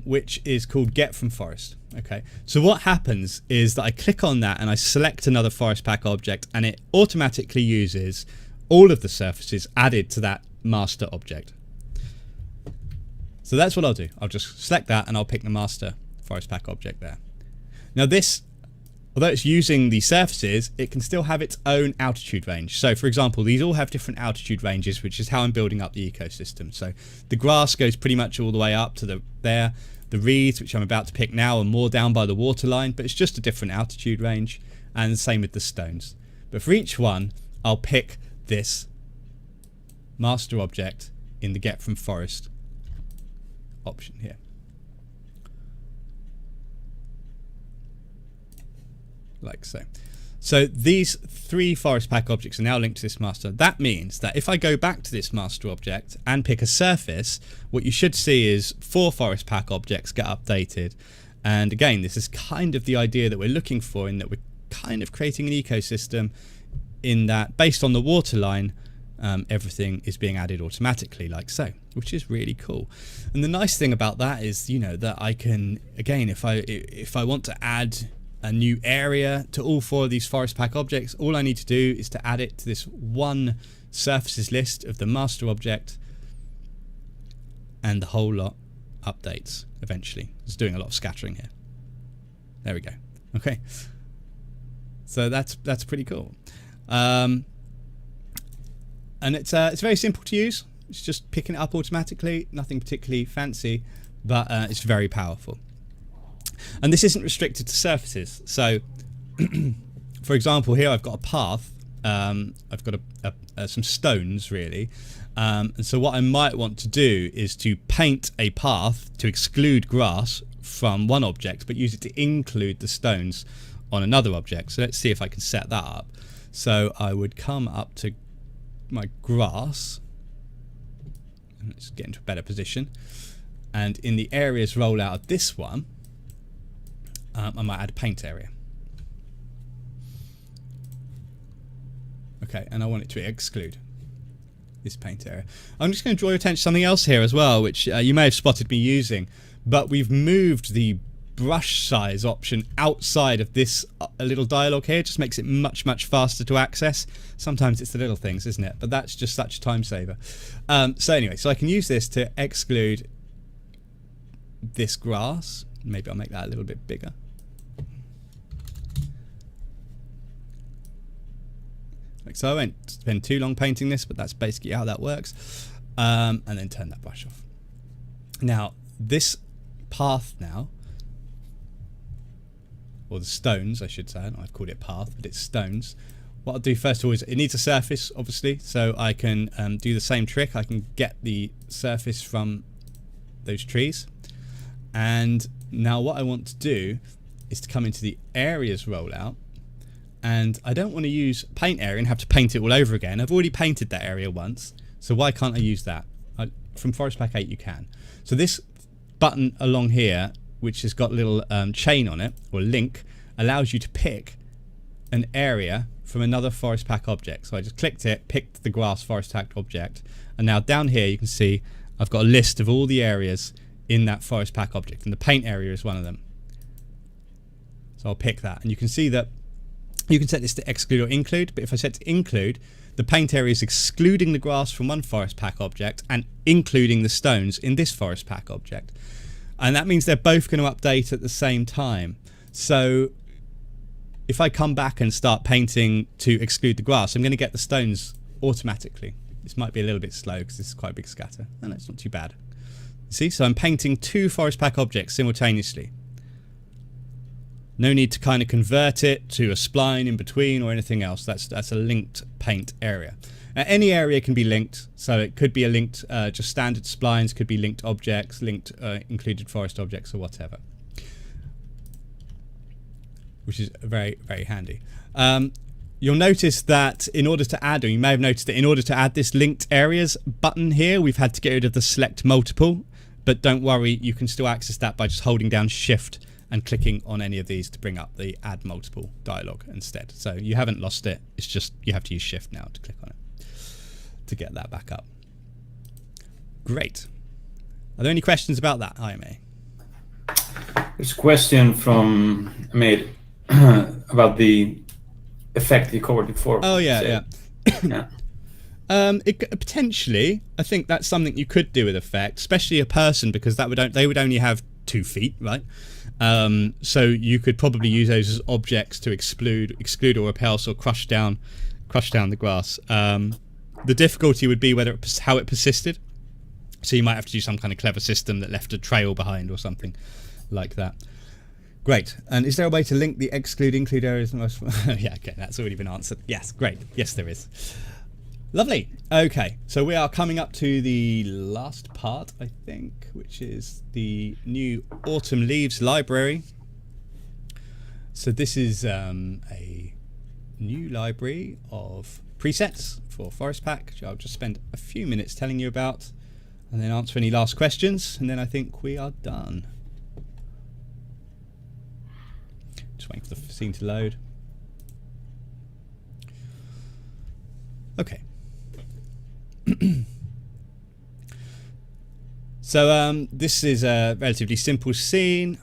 which is called get from forest. Okay, so what happens is that I click on that and I select another forest pack object, and it automatically uses all of the surfaces added to that master object. So that's what I'll do. I'll just select that and I'll pick the master forest pack object there. Now this, although it's using the surfaces, it can still have its own altitude range. So for example, these all have different altitude ranges, which is how I'm building up the ecosystem. So the grass goes pretty much all the way up to there. The reeds, which I'm about to pick now, are more down by the waterline, but it's just a different altitude range. And the same with the stones. But for each one, I'll pick this master object in the get from forest option here. Like so. So these 3 forest pack objects are now linked to this master. That means that if I go back to this master object and pick a surface, what you should see is 4 forest pack objects get updated. And again, this is kind of the idea that we're looking for, in that we're kind of creating an ecosystem in that, based on the waterline, everything is being added automatically, like so, which is really cool. And the nice thing about that is, you know, that I can, again, if I want to add a new area to all 4 of these forest pack objects, all I need to do is to add it to this one surfaces list of the master object, and the whole lot updates eventually. It's doing a lot of scattering here. There we go. Okay, so that's pretty cool. And it's very simple to use. It's just picking it up automatically, nothing particularly fancy, but it's very powerful. And this isn't restricted to surfaces. So for example, here I've got a path, I've got some stones really, and so what I might want to do is to paint a path to exclude grass from one object, but use it to include the stones on another object. So let's see if I can set that up. So I would come up to my grass, and let's get into a better position, and in the areas rollout of this one, I might add a paint area. Okay, and I want it to exclude this paint area. I'm just going to draw your attention to something else here as well, which you may have spotted me using, but we've moved the brush size option outside of this little dialog here. It just makes it much faster to access. Sometimes it's the little things, isn't it? But that's just such a time saver. So anyway, so I can use this to exclude this grass. Maybe I'll make that a little bit bigger. Like so. I won't spend too long painting this, but that's basically how that works. And then turn that brush off. Now this path now, or the stones I should say, I've called it path, but it's stones. What I'll do first of all is it needs a surface, obviously, so I can do the same trick. I can get the surface from those trees, and now what I want to do is to come into the areas rollout, and I don't want to use paint area and have to paint it all over again. I've already painted that area once, so why can't I use that? From Forest Pack 8 you can. So this button along here, which has got a little chain on it, or link, allows you to pick an area from another Forest Pack object. So I just clicked it, picked the grass Forest Pack object, and now down here you can see I've got a list of all the areas in that Forest Pack object, and the paint area is one of them. So I'll pick that, and you can see that you can set this to exclude or include, but if I set to include, the paint area is excluding the grass from one Forest Pack object and including the stones in this Forest Pack object. And that means they're both going to update at the same time. So if I come back and start painting to exclude the grass, I'm going to get the stones automatically. This might be a little bit slow because this is quite a big scatter. And it's not too bad. See, so I'm painting two Forest Pack objects simultaneously. No need to kind of convert it to a spline in between or anything else. That's a linked paint area. Any area can be linked, so it could be a linked just standard splines, could be linked objects, linked included forest objects or whatever, which is very handy. You'll notice that in order to add, or you may have noticed that in order to add this linked areas button here, we've had to get rid of the select multiple, but don't worry, you can still access that by just holding down shift and clicking on any of these to bring up the add multiple dialog instead. So you haven't lost it, it's just you have to use shift now to click on it to get that back up. Great. Are there any questions about that, IMA? There's a question from Ahmed about the effect you covered before. Oh yeah. Yeah. Potentially, I think that's something you could do with effect, especially a person, because they would only have 2 feet, right? So you could probably use those as objects to exclude or repulse or crush down the grass. The difficulty would be how it persisted. So you might have to do some kind of clever system that left a trail behind or something like that. Great. And is there a way to link the include areas? Yeah, okay, that's already been answered. Yes, great. Yes, there is. Lovely. Okay, so we are coming up to the last part, I think, which is the new Autumn Leaves library. So this is a new library of presets for Forest Pack, which I'll just spend a few minutes telling you about and then answer any last questions, and then I think we are done. Just waiting for the scene to load. Okay. So this is a relatively simple scene.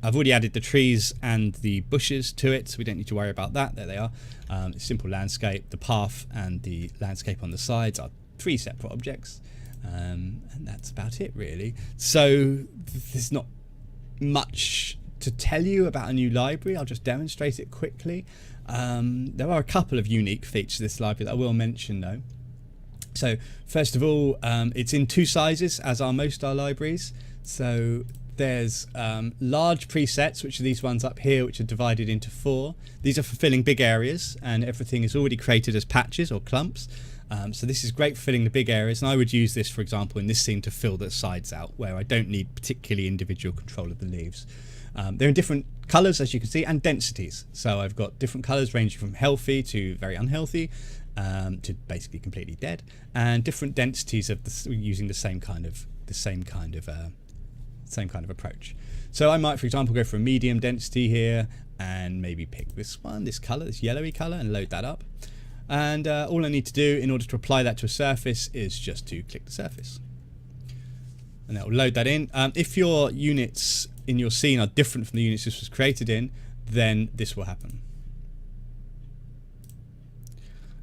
I've already added the trees and the bushes to it, so we don't need to worry about that. There they are. It's simple landscape. The path and the landscape on the sides are 3 separate objects, and that's about it really. So there's not much to tell you about a new library. I'll just demonstrate it quickly. There are a couple of unique features of this library that I will mention though. So first of all, it's in 2 sizes, as are most our libraries. So there's large presets, which are these ones up here, which are divided into 4. These are for filling big areas, and everything is already created as patches or clumps. So this is great for filling the big areas, and I would use this, for example, in this scene to fill the sides out, where I don't need particularly individual control of the leaves. They're in different colours, as you can see, and densities. So I've got different colours ranging from healthy to very unhealthy, to basically completely dead, and different densities of using the same kind of approach. So I might, for example, go for a medium density here, and maybe pick this one, this colour, this yellowy colour, and load that up. And all I need to do in order to apply that to a surface is just to click the surface. And that will load that in. If your units in your scene are different from the units this was created in, then this will happen.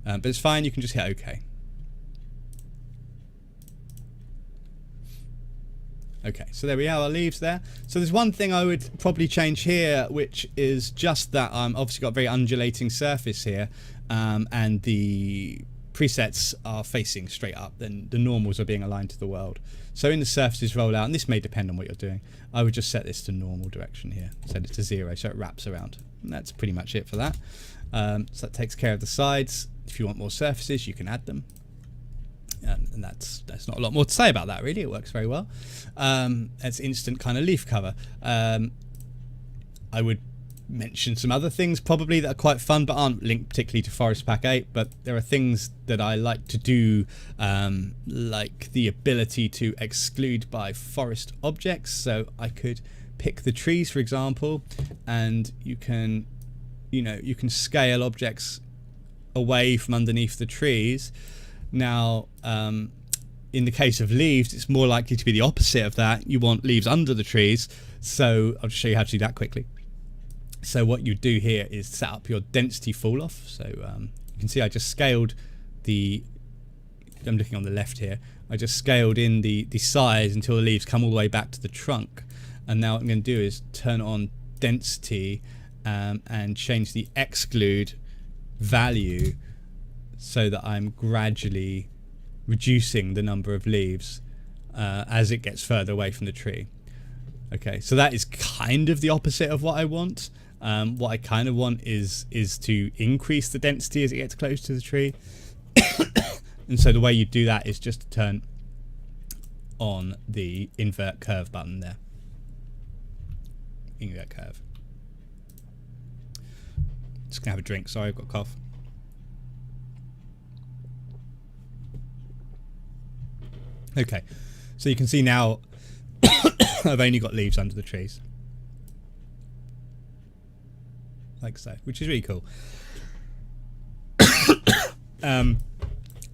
But it's fine, you can just hit OK. Okay, so there we are, our leaves there. So there's one thing I would probably change here, which is just that I'm obviously got a very undulating surface here, and the presets are facing straight up, then the normals are being aligned to the world. So in the surfaces rollout, and this may depend on what you're doing, I would just set this to normal direction here, set it to 0 so it wraps around. And that's pretty much it for that. So that takes care of the sides. If you want more surfaces, you can add them. And that's not a lot more to say about that, really. It works very well. It's instant kind of leaf cover. I would mention some other things probably that are quite fun but aren't linked particularly to Forest Pack 8, but there are things that I like to do, like the ability to exclude by forest objects. So I could pick the trees, for example, and you can scale objects away from underneath the trees. Now, in the case of leaves, it's more likely to be the opposite of that. You want leaves under the trees. So I'll just show you how to do that quickly. So what you do here is set up your density fall off. So you can see I just scaled I'm looking on the left here. I just scaled in the size until the leaves come all the way back to the trunk. And now what I'm going to do is turn on density and change the exclude value so that I'm gradually reducing the number of leaves as it gets further away from the tree. Okay, so that is kind of the opposite of what I want. What I kind of want is to increase the density as it gets close to the tree. And so the way you do that is just to turn on the invert curve button there. Invert curve. Just gonna have a drink, sorry, I've got a cough. Okay, so you can see now I've only got leaves under the trees. Like so, which is really cool.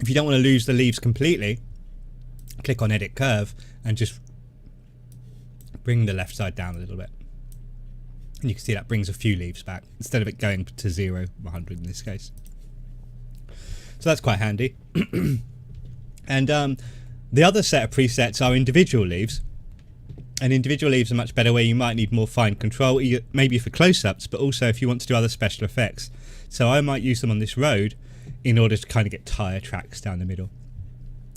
If you don't want to lose the leaves completely, click on Edit Curve and just bring the left side down a little bit. And you can see that brings a few leaves back, instead of it going to 0, 100 in this case. So that's quite handy. And the other set of presets are individual leaves. And individual leaves are much better where you might need more fine control, maybe for close-ups, but also if you want to do other special effects. So I might use them on this road in order to kind of get tyre tracks down the middle.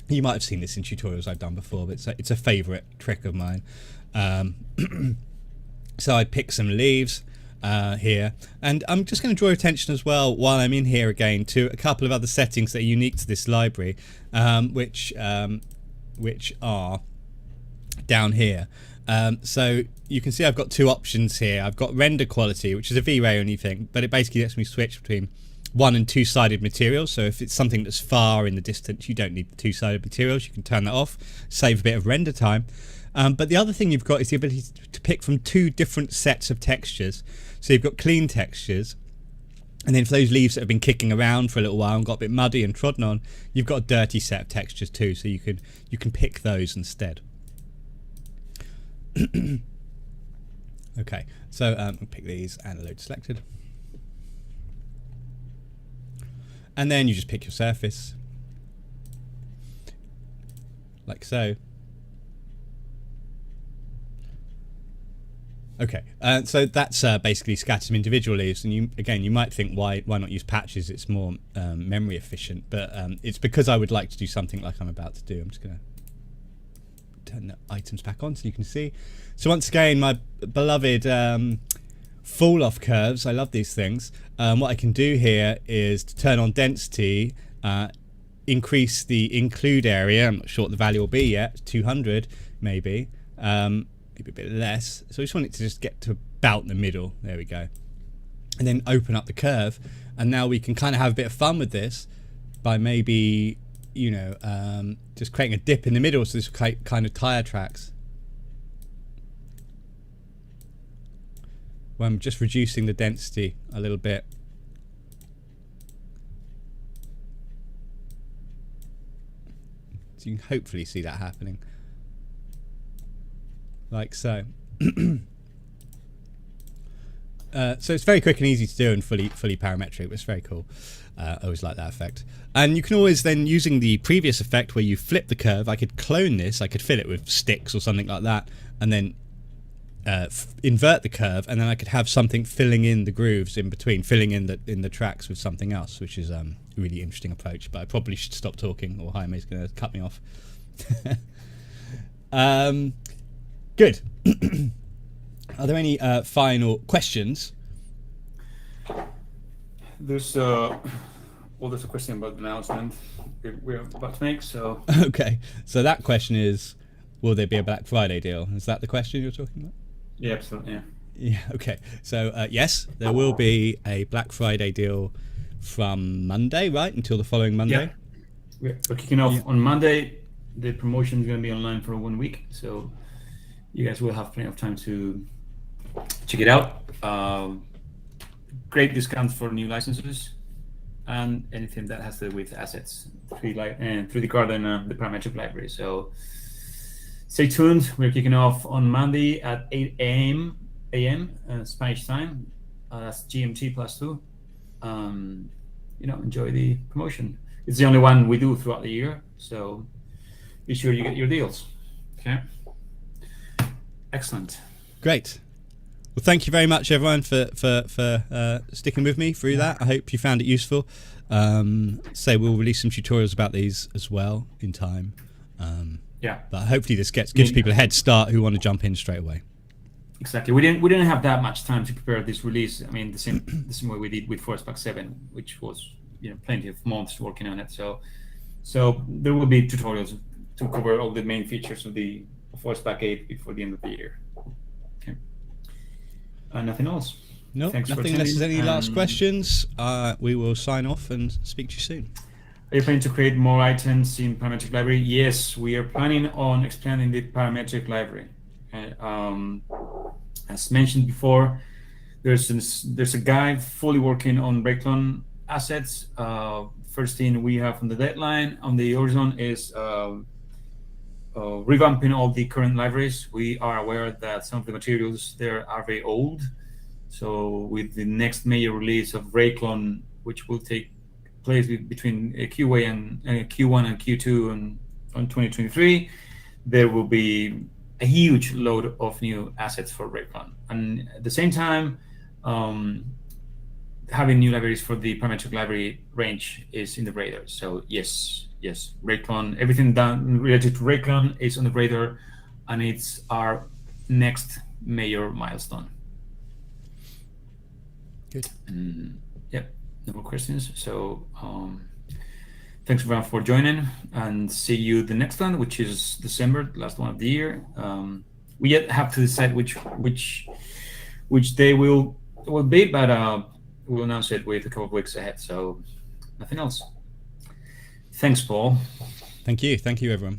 You might have seen this in tutorials I've done before, but it's a favourite trick of mine. So I pick some leaves here, and I'm just going to draw your attention as well while I'm in here again to a couple of other settings that are unique to this library, which are down here. So you can see I've got two options here. I've got render quality, which is a V-Ray only thing, but it basically lets me switch between one and two-sided materials. So if it's something that's far in the distance, you don't need the two-sided materials. You can turn that off, save a bit of render time. But the other thing you've got is the ability to pick from two different sets of textures. So you've got clean textures, and then for those leaves that have been kicking around for a little while and got a bit muddy and trodden on, you've got a dirty set of textures too. So you can pick those instead. Okay, so I'll pick these and load selected. And then you just pick your surface, like so. Okay, so that's basically scatter some individual leaves, and you might think why not use patches? It's more memory efficient, but it's because I would like to do something like I'm about to do. I'm just going to turn the items back on so you can see. So once again, my beloved fall off curves. I love these things. What I can do here is to turn on density, increase the include area. I'm not sure what the value will be yet. 200 maybe. Maybe a bit less. So I just want it to just get to about the middle. There we go. And then open up the curve, and now we can kind of have a bit of fun with this by maybe, just creating a dip in the middle, so this kind of tire tracks. Well, I'm just reducing the density a little bit. So you can hopefully see that happening. Like so. So it's very quick and easy to do and fully parametric, but it's very cool. I always like that effect. And you can always then, using the previous effect where you flip the curve, I could clone this, I could fill it with sticks or something like that, and then invert the curve, and then I could have something filling in the grooves in between, filling in the tracks with something else, which is a really interesting approach. But I probably should stop talking, or Jaime's going to cut me off. Good. Are there any final questions? There's a question about the announcement we're about to make. So okay, so that question is, will there be a Black Friday deal? Is that the question you're talking about? Yeah, absolutely. Yeah. Yeah. Okay. So yes, there will be a Black Friday deal from Monday, right, until the following Monday. Yeah. We're kicking off on Monday. The promotion is going to be online for 1 week, so you guys will have plenty of time to check it out. Great discounts for new licenses and anything that has to do with assets, 3D card and the parametric library. So stay tuned. We're kicking off on Monday at 8 a.m. Spanish time. That's GMT +2. Enjoy the promotion. It's the only one we do throughout the year, so be sure you get your deals. Okay. Excellent. Great. Well, thank you very much, everyone, for sticking with me through that. I hope you found it useful. We'll release some tutorials about these as well in time. But hopefully this gives people a head start who want to jump in straight away. Exactly. We didn't have that much time to prepare this release. I mean, the same way we did with Forceback 7, which was plenty of months working on it. So there will be tutorials to cover all the main features of the Forceback 8 before the end of the year. Okay. Nothing else. No, nothing unless there's any last questions. We will sign off and speak to you soon. Are you planning to create more items in parametric library? Yes, we are planning on expanding the parametric library. As mentioned before, there's a guy fully working on Breakon assets. First thing we have on the deadline on the horizon is revamping all the current libraries. We are aware that some of the materials there are very old. So with the next major release of Rayclone, which will take place between Q1 and Q2 on 2023, there will be a huge load of new assets for Rayclone. And at the same time, having new libraries for the parametric library range is in the radar. So yes, Rayclone, everything done related to Rayclone is on the radar, and it's our next major milestone. Good. No more questions. So thanks everyone for joining, and see you the next one, which is December, the last one of the year. We yet have to decide which day will be, but we'll announce it with a couple of weeks ahead. So nothing else. Thanks, Paul. Thank you, everyone.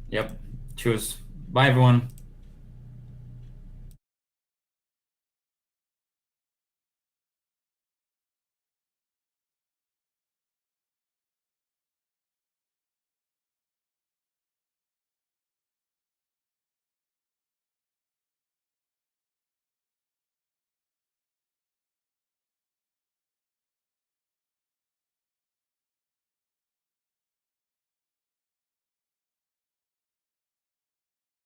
Yep. Cheers. Bye, everyone.